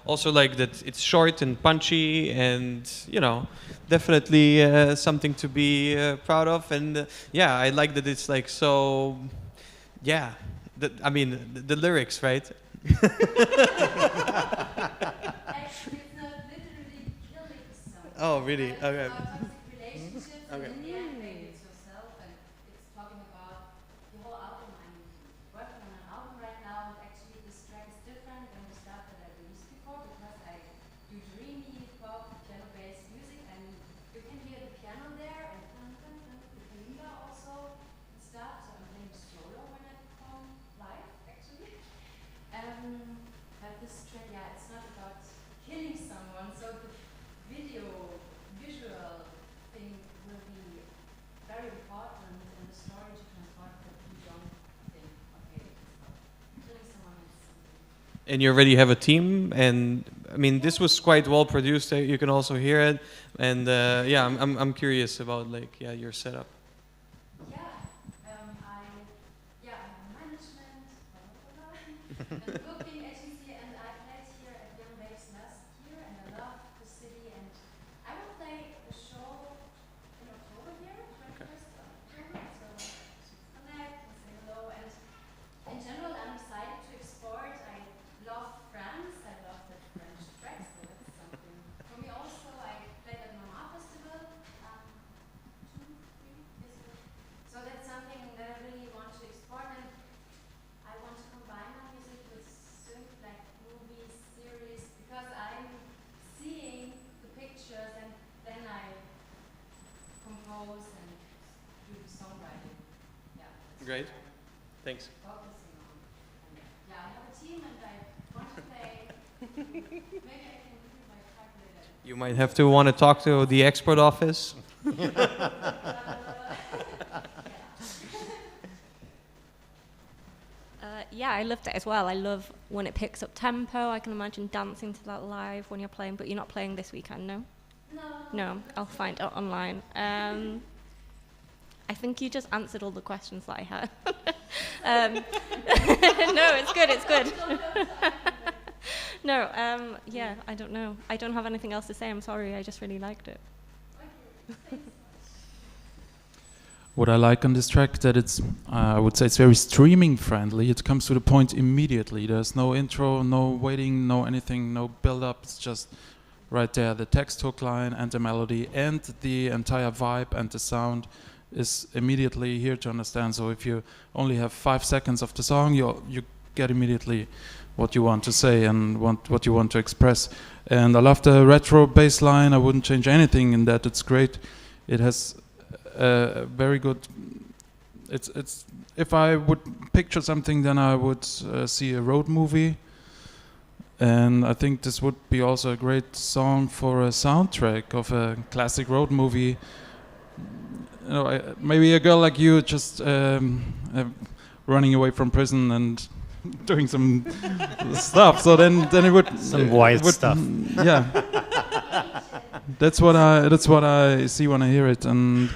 Also like that it's short and punchy and, you know, definitely something to be proud of. And yeah, I like that it's like so, yeah, I mean, the lyrics, right? Actually, it's not literally killing someone. Oh, really? But Okay. it's about toxic relationships, Okay. and in the end, maybe it's yourself, and it's talking about the whole album. I'm working on an album right now, and actually this track is different than the stuff that I released before because I do dreamy pop, piano-based music, and you can hear the piano there and the kalimba also and stuff. So I'm playing solo when I perform live, actually. But this track, yeah, it's not about killing someone, so the visual thing will be very important in the story to transport that you don't think, okay, it's about killing someone. And you already have a team, and I mean, this was quite well produced. You can also hear it, and yeah, I'm curious about like your setup. I have management, and booking agency, and I played here at Young Waves last year, and I love the city, and I will play a show in October here, 21st of October, so connect and say hello, and in general I'm excited to export. I love France, I love the French tracks, so that's something for me also. I played at Mama Festival 2-3 years ago, so that's something that I really want to export, and I want to combine my music with synth, like movies, series, because I'm seeing the pictures and then I compose and do the songwriting. Yeah. that's Great. what I'm Thanks. focusing on. And yeah, I have a team and I want to play. Maybe I can do my calculator. You might have to want to talk to the export office. Yeah, I loved it as well. I love when it picks up tempo. I can imagine dancing to that live when you're playing, but you're not playing this weekend, no? No, I'll find it online. I think you just answered all the questions that I had. No, it's good, it's good. No, yeah, I don't know. I don't have anything else to say, I'm sorry, I just really liked it. What I like on this track that it's, I would say it's very streaming friendly. It comes to the point immediately. There's no intro, no waiting, no anything, no build up. It's just right there. The text hook line and the melody and the entire vibe and the sound is immediately here to understand. So if you only have 5 seconds of the song, you get immediately what you want to say and what you want to express. And I love the retro bass line. I wouldn't change anything in that. It's great. It has a very good it's if I would picture something, then I would see a road movie, and I think this would be also a great song for a soundtrack of a classic road movie. You know, maybe a girl like you just running away from prison and doing some stuff. So then it would some wild stuff. Yeah, that's what I see when I hear it, and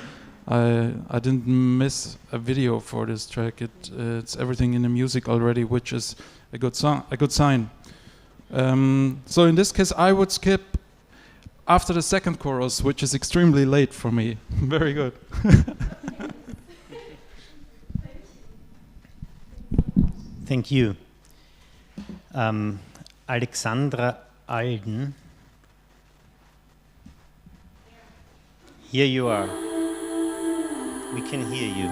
I didn't miss a video for this track. It's everything in the music already, which is a good sign. So in this case, I would skip after the second chorus, which is extremely late for me. Very good. Thank you. Alexandra Alden. Here you are. We can hear you.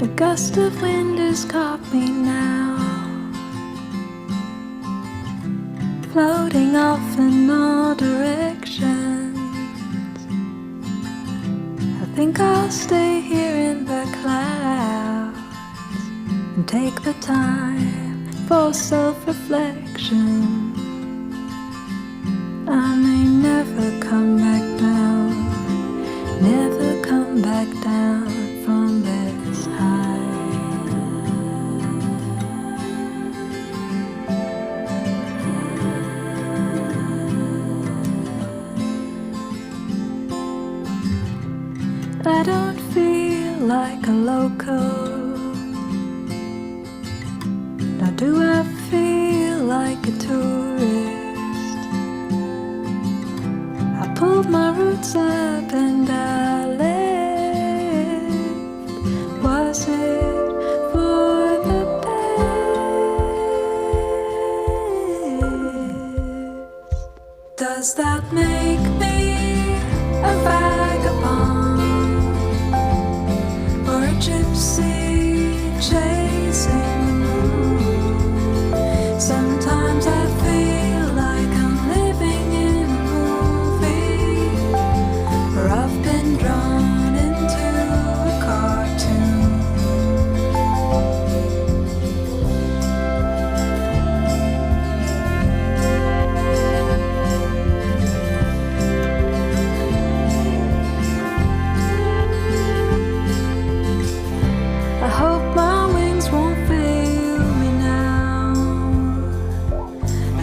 A gust of wind has caught me now, floating off in all directions. I think I'll stay here in the clouds and take the time for self-reflection. I may never come back down, never come back down from this high. I don't feel like a local, nor do I feel like a tourist. I pulled my roots up and I left. Was it for the best? Does that make me a vagabond? Or a gypsy chasing the moon? Sometimes I feel like I'm living in a movie, or I've been drawn into a cartoon. I hope my wings won't fail me now,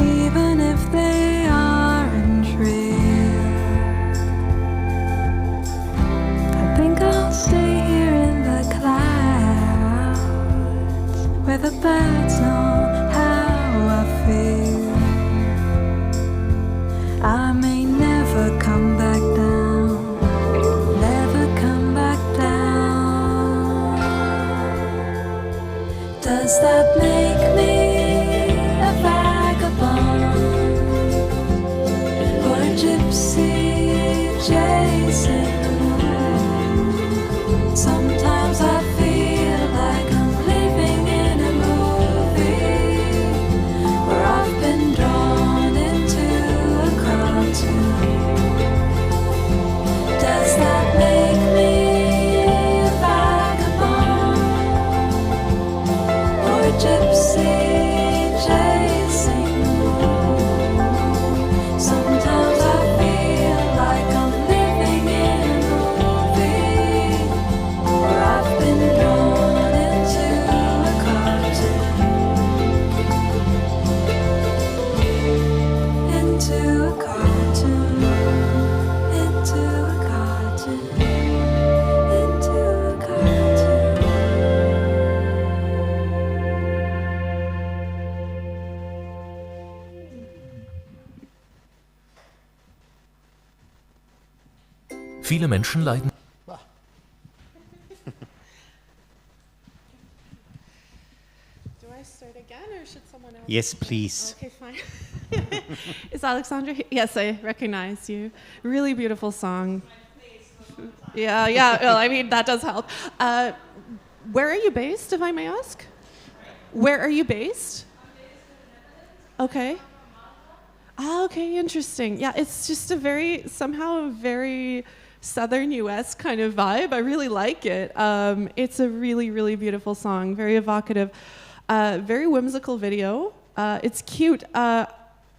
even if they aren't real. I think I'll stay here in the clouds, where the birds know how I feel. I may never come back down, never come back down. Does that make me a vagabond, or a gypsy chasing the moon? Sometimes I feel like I'm living in a movie, where I've been drawn into a cartoon. Does that make me a vagabond, or a gypsy chasing the moon? Sometimes I feel like I'm living in a movie, where I've been drawn into a cartoon. Into a cartoon, into a cartoon, into a cartoon. Viele Menschen leiden. Do I start again or should someone else? Yes, please. Okay, fine. Is Alexandra here? Yes, I recognize you. Really beautiful song. Yeah. Well, I mean, that does help. Where are you based, if I may ask? Where are you based? Okay. Ah, okay, interesting. Yeah, it's just somehow a very southern US kind of vibe. I really like it. It's a really, really beautiful song, very evocative, very whimsical video. It's cute.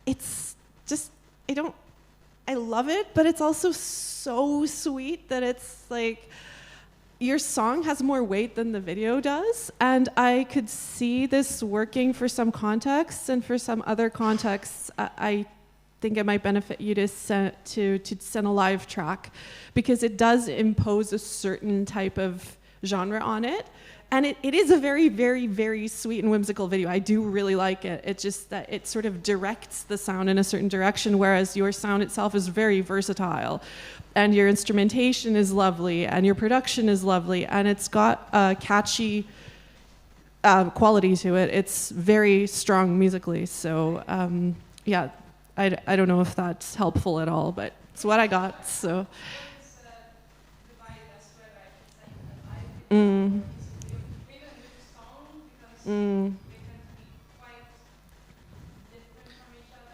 It's just, I love it, but it's also so sweet that it's like, your song has more weight than the video does, and I could see this working for some contexts, and for some other contexts, I think it might benefit you to send a live track, because it does impose a certain type of genre on it, and it is a very, very, very sweet and whimsical video. I do really like it. It's just that it sort of directs the sound in a certain direction, whereas your sound itself is very versatile. And your instrumentation is lovely, and your production is lovely, and it's got a catchy quality to it. It's very strong musically. So, yeah, I don't know if that's helpful at all, but it's what I got. So.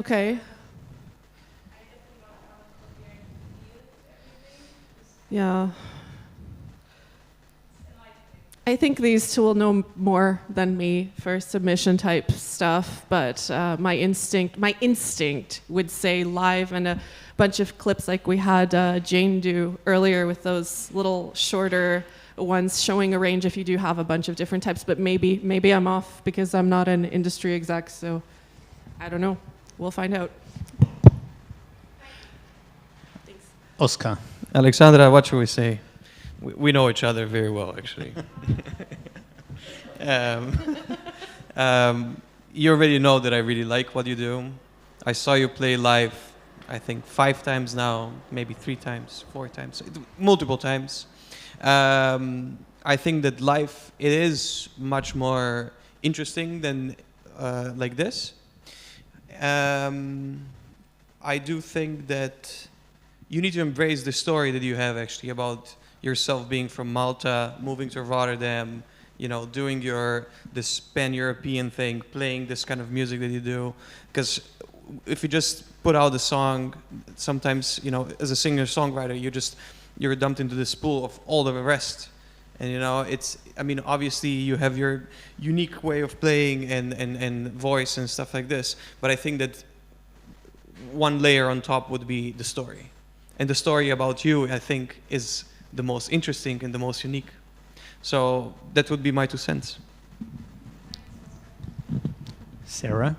Okay. Yeah. I think these two will know more than me for submission type stuff, but my instinct would say live, and a bunch of clips like we had Jane do earlier with those little shorter ones showing a range if you do have a bunch of different types, but maybe I'm off because I'm not an industry exec, so I don't know. We'll find out. Thanks. Oscar. Alexandra, what should we say? We know each other very well, actually. You already know that I really like what you do. I saw you play live, I think 5 times now, maybe 3 times, 4 times, multiple times. I think that live, it is much more interesting than like this. I do think that you need to embrace the story that you have actually about yourself being from Malta, moving to Rotterdam, you know, doing this pan-European thing, playing this kind of music that you do. Because if you just put out a song, sometimes, you know, as a singer-songwriter, you're dumped into this pool of all the rest. And, you know, obviously you have your unique way of playing and voice and stuff like this. But I think that one layer on top would be the story. And the story about you, I think, is the most interesting and the most unique. So that would be my 2 cents. Sarah?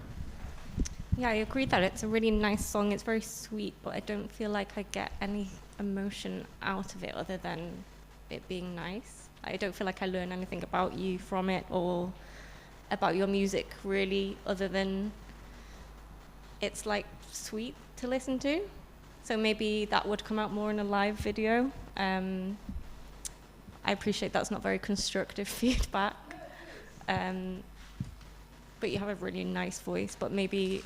Yeah, I agree that it's a really nice song. It's very sweet, but I don't feel like I get any emotion out of it other than it being nice. I don't feel like I learn anything about you from it or about your music really, other than it's like sweet to listen to. So maybe that would come out more in a live video. I appreciate that's not very constructive feedback. But you have a really nice voice, but maybe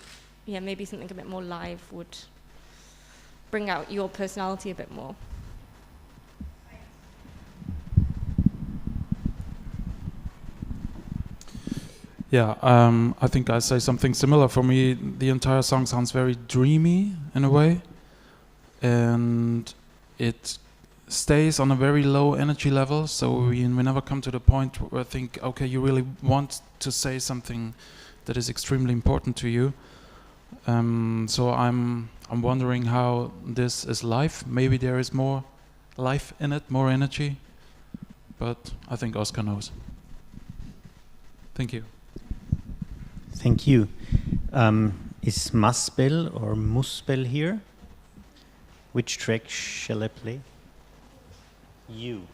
something a bit more live would bring out your personality a bit more. Yeah, I think I say something similar. For me, the entire song sounds very dreamy in a way, and it stays on a very low energy level. So we never come to the point where I think, okay, you really want to say something that is extremely important to you. So I'm wondering how this is live. Maybe there is more life in it, more energy, but I think Oscar knows. Thank you. Thank you. Is Muspel or Muspel here? Which track shall I play? You.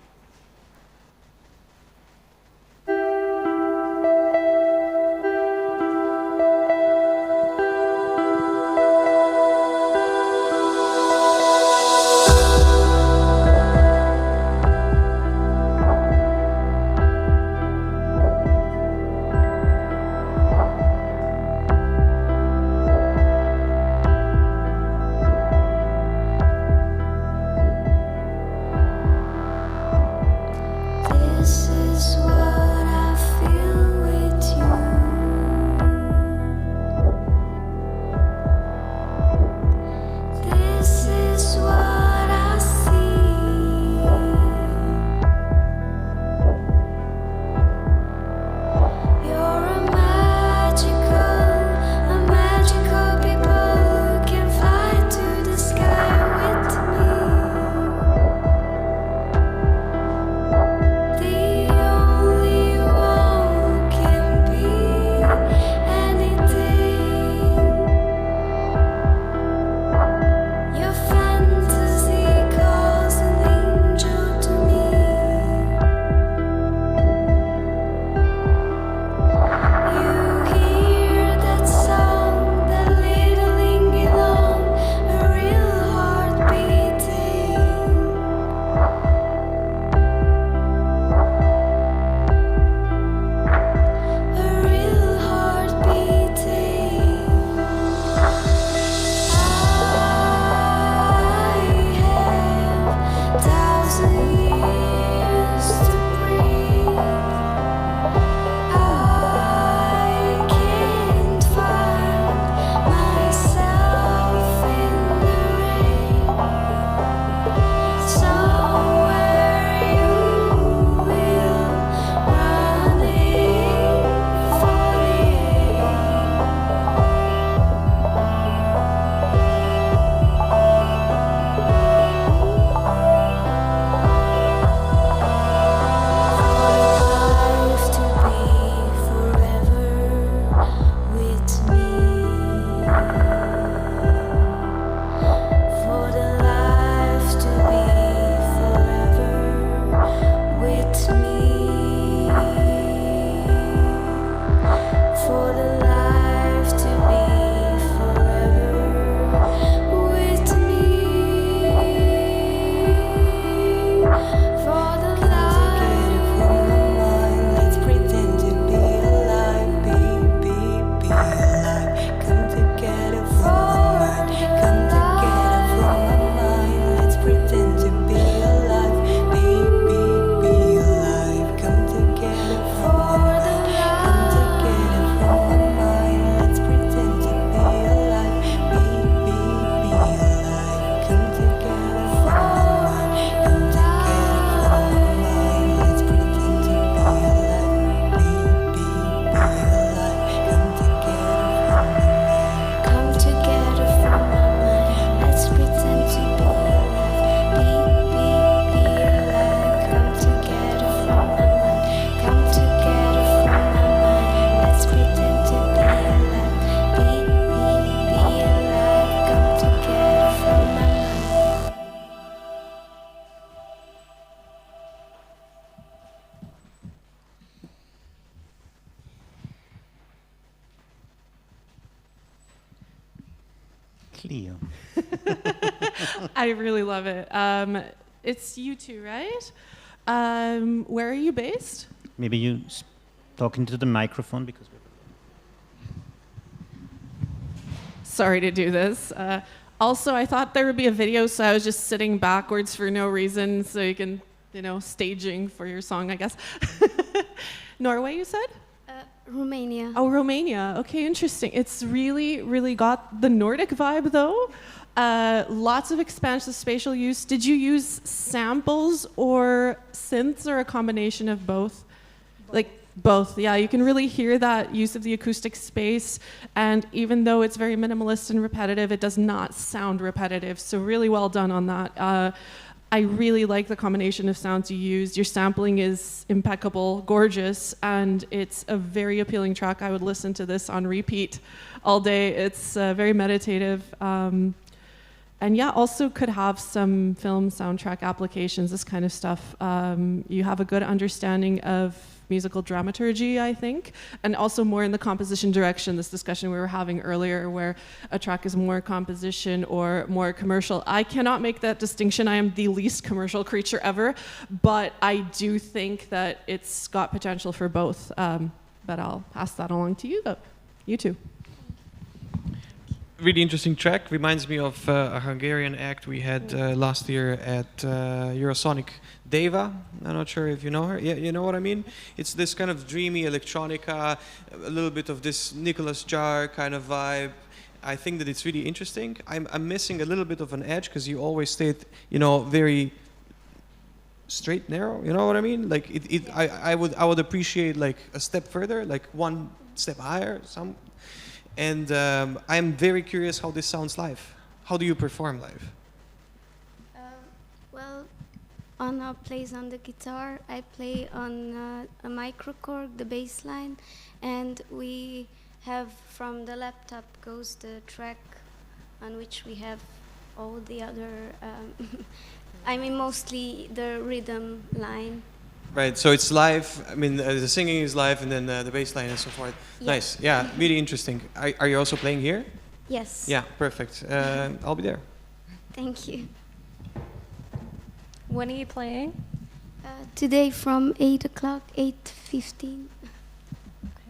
Cleo. I really love it. It's you two, right? Where are you based? Maybe you talk into the microphone because. Sorry to do this. Also, I thought there would be a video, so I was just sitting backwards for no reason, so you can, staging for your song, I guess. Norway, you said? Romania. Oh, Romania. Okay, interesting. It's really, really got the Nordic vibe, though. Lots of expansive spatial use. Did you use samples or synths or a combination of both? Like both, yeah. You can really hear that use of the acoustic space. And even though it's very minimalist and repetitive, it does not sound repetitive. So really well done on that. I really like the combination of sounds you used. Your sampling is impeccable, gorgeous, and it's a very appealing track. I would listen to this on repeat all day. It's very meditative. And yeah, also could have some film soundtrack applications, this kind of stuff. You have a good understanding of musical dramaturgy, I think, and also more in the composition direction, this discussion we were having earlier, where a track is more composition or more commercial. I cannot make that distinction. I am the least commercial creature ever, but I do think that it's got potential for both. But I'll pass that along to you, though. You two. Really interesting track. Reminds me of a Hungarian act we had last year at Eurosonic. Deva, I'm not sure if you know her. Yeah, you know what I mean? It's this kind of dreamy electronica, a little bit of this Nicholas Jar kind of vibe. I think that it's really interesting. I'm missing a little bit of an edge because you always stayed, very straight, narrow. You know what I mean? Like I would appreciate like a step further, like one step higher. And I'm very curious how this sounds live. How do you perform live? Well, Anna plays on the guitar. I play on a microcorg, the bass line, and we have from the laptop goes the track on which we have all the other, mostly the rhythm line. Right, so it's live. I mean, the singing is live, and then the bass line and so forth. Yeah. Nice, yeah, really interesting. Are you also playing here? Yes. Yeah, perfect. I'll be there. Thank you. When are you playing? Today from 8 o'clock, 8:15. Okay,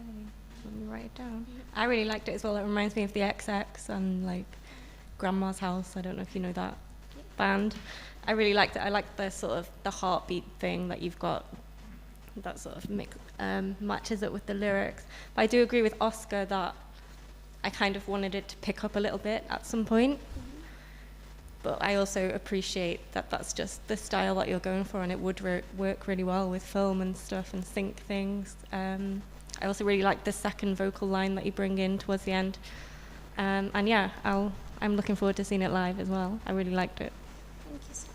let me write it down. I really liked it as well. It reminds me of the XX and like Grandma's House. I don't know if you know that band. I really liked it. I like the sort of the heartbeat thing that you've got. That sort of matches it with the lyrics. But I do agree with Oscar that I kind of wanted it to pick up a little bit at some point. But I also appreciate that that's just the style that you're going for, and it would work really well with film and stuff and sync things. I also really like the second vocal line that you bring in towards the end. And yeah, I'm looking forward to seeing it live as well. I really liked it. Thank you so much.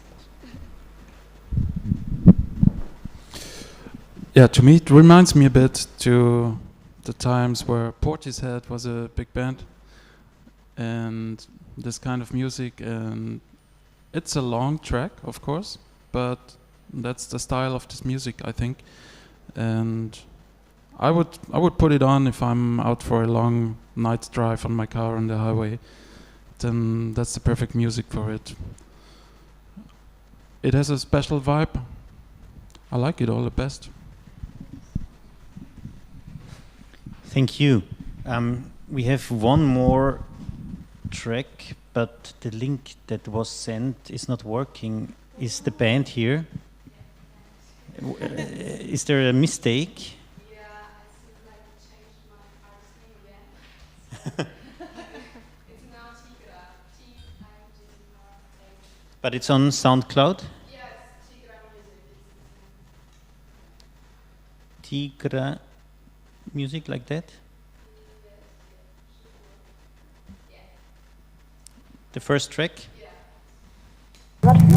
Yeah, to me it reminds me a bit to the times where Portishead was a big band and this kind of music, and it's a long track, of course, but that's the style of this music, I think. And I would put it on if I'm out for a long night drive on my car on the highway. Then that's the perfect music for it. It has a special vibe. I like it all the best. Thank you. We have one more track, but the link that was sent is not working. Is the band here? Is there a mistake? Yeah, I seem like to change my artist name again. It's now Tigra. T-I-G-R-A. But it's on SoundCloud? Yes, Tigra Music. Tigra music, like that? The first track? Wanna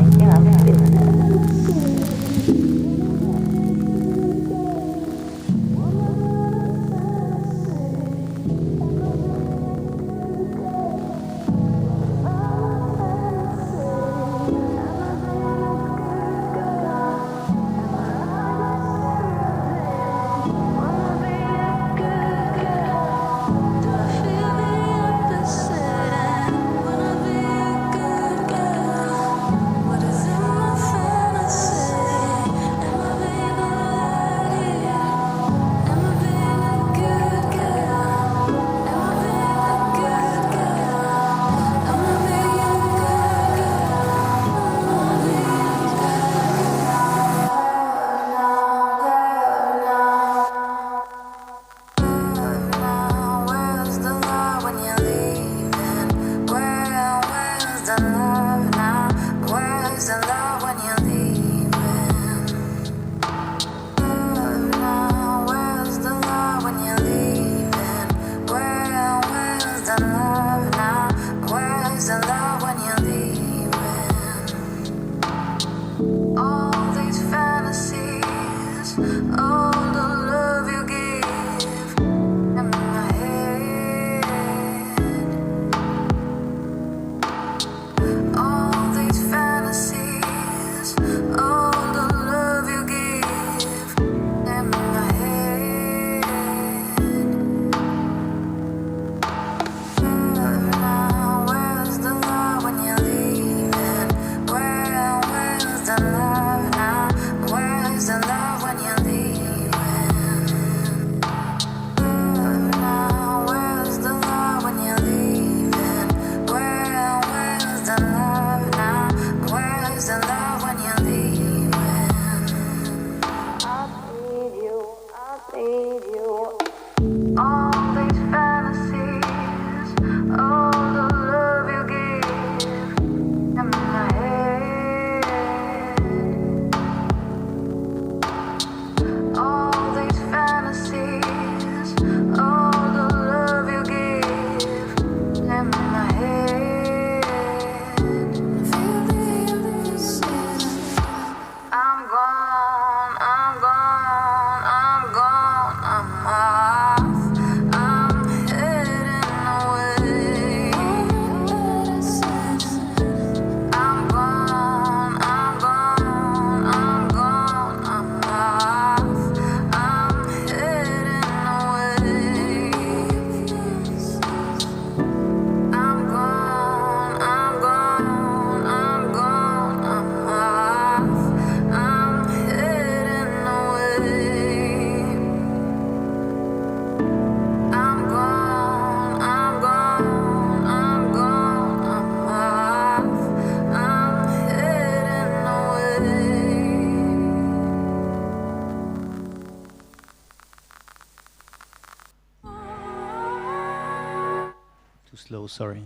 slow, sorry.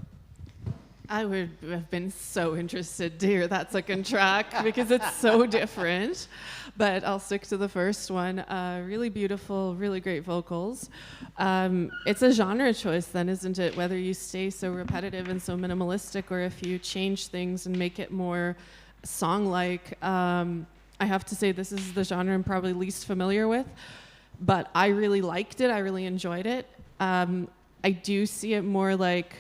I would have been so interested to hear that second track because it's so different. But I'll stick to the first one. Really beautiful, really great vocals. It's a genre choice then, isn't it? Whether you stay so repetitive and so minimalistic or if you change things and make it more song-like. I have to say this is the genre I'm probably least familiar with. But I really liked it. I really enjoyed it. I do see it more like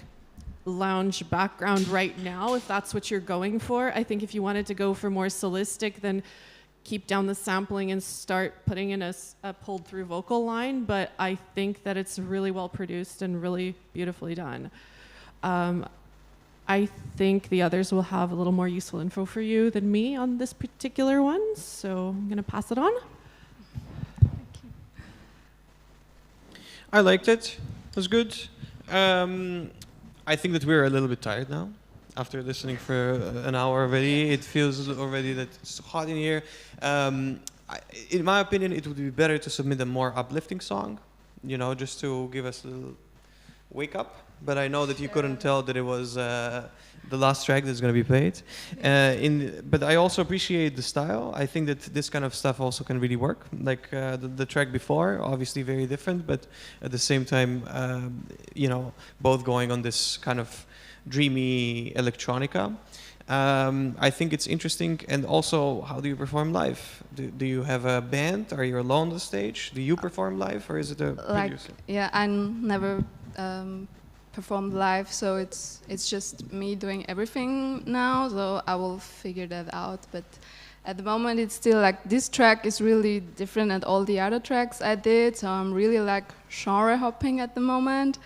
lounge background right now, if that's what you're going for. I think if you wanted to go for more solistic, then keep down the sampling and start putting in a pulled through vocal line. But I think that it's really well produced and really beautifully done. I think the others will have a little more useful info for you than me on this particular one. So I'm going to pass it on. I liked it. It was good. I think that we're a little bit tired now. After listening for an hour already, it feels already that it's hot in here. In my opinion, it would be better to submit a more uplifting song, you know, just to give us a little wake up. But I know that you couldn't tell that it was the last track that's going to be played. But I also appreciate the style. I think that this kind of stuff also can really work. Like the track before, obviously very different, but at the same time, you know, both going on this kind of dreamy electronica. I think it's interesting. And also, how do you perform live? Do you have a band? Are you alone on the stage? Do you perform live, or is it a producer? Yeah, I never performed live, so it's just me doing everything now, so I will figure that out. But at the moment it's still like this track is really different than all the other tracks I did, so I'm really like genre hopping at the moment.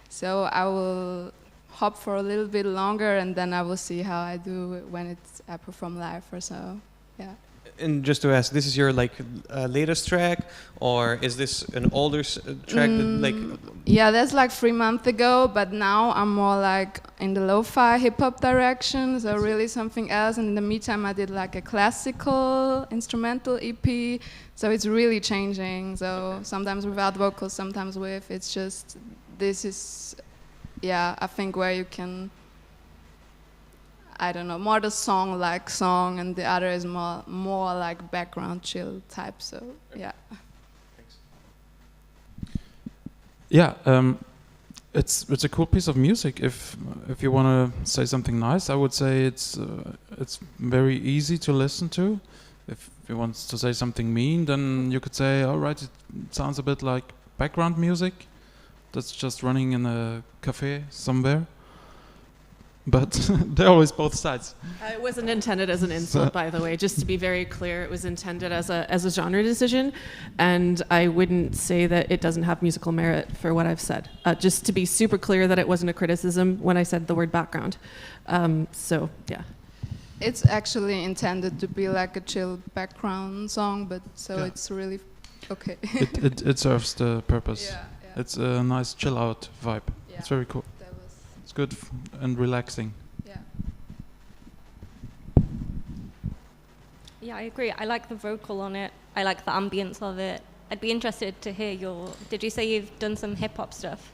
So I will hop for a little bit longer and then I will see how I do when I perform live or so. Yeah. And just to ask, this is your like latest track, or is this an older track that like? Yeah, that's like 3 months ago, but now I'm more like in the lo-fi hip-hop direction, so really something else. And in the meantime, I did like a classical instrumental EP, so it's really changing. So sometimes without vocals, sometimes with. It's just, this is, yeah, I think where you can, I don't know, more the song-like song, and the other is more like background chill type. So yeah. Thanks. Yeah, it's a cool piece of music. If you want to say something nice, I would say it's very easy to listen to. If you want to say something mean, then you could say, all right, it sounds a bit like background music that's just running in a cafe somewhere. But they're always both sides. It wasn't intended as an insult, by the way. Just to be very clear, it was intended as a genre decision, and I wouldn't say that it doesn't have musical merit for what I've said. Just to be super clear that it wasn't a criticism when I said the word background. So yeah. It's actually intended to be like a chill background song, but so yeah. It's really okay. it serves the purpose. Yeah, yeah. It's a nice chill out vibe. Yeah. It's very cool. It's good and relaxing. Yeah. Yeah, I agree. I like the vocal on it. I like the ambience of it. I'd be interested to hear your... Did you say you've done some hip-hop stuff?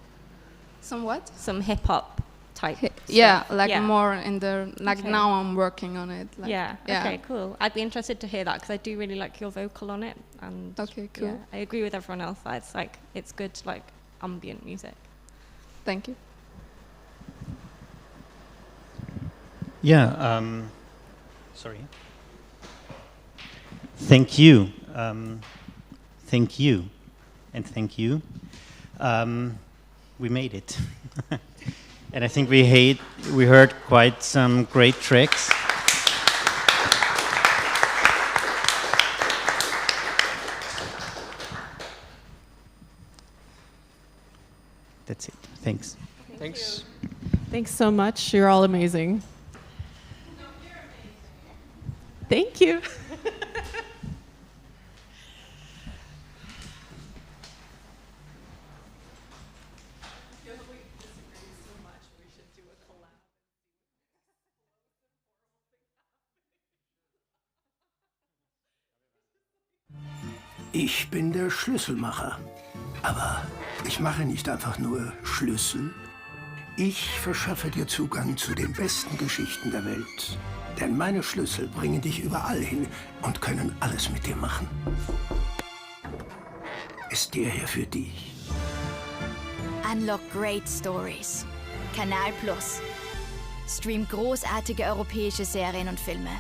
Some what? Some hip-hop type stuff. Yeah, like more in the... Like okay. Now I'm working on it. Like, yeah, okay, cool. I'd be interested to hear that because I do really like your vocal on it. And okay, cool. Yeah, I agree with everyone else that it's like, it's good like ambient music. Thank you. Yeah, sorry. Thank you. Thank you. And thank you. We made it. And I think we heard quite some great tracks. That's it. Thanks. Thanks. Thanks so much. You're all amazing. Thank you. Ich bin der Schlüsselmacher. Aber ich mache nicht einfach nur Schlüssel. Ich verschaffe dir Zugang zu den besten Geschichten der Welt. Denn meine Schlüssel bringen dich überall hin und können alles mit dir machen. Ist der hier für dich? Unlock great stories. Kanal Plus. Stream großartige europäische Serien und Filme.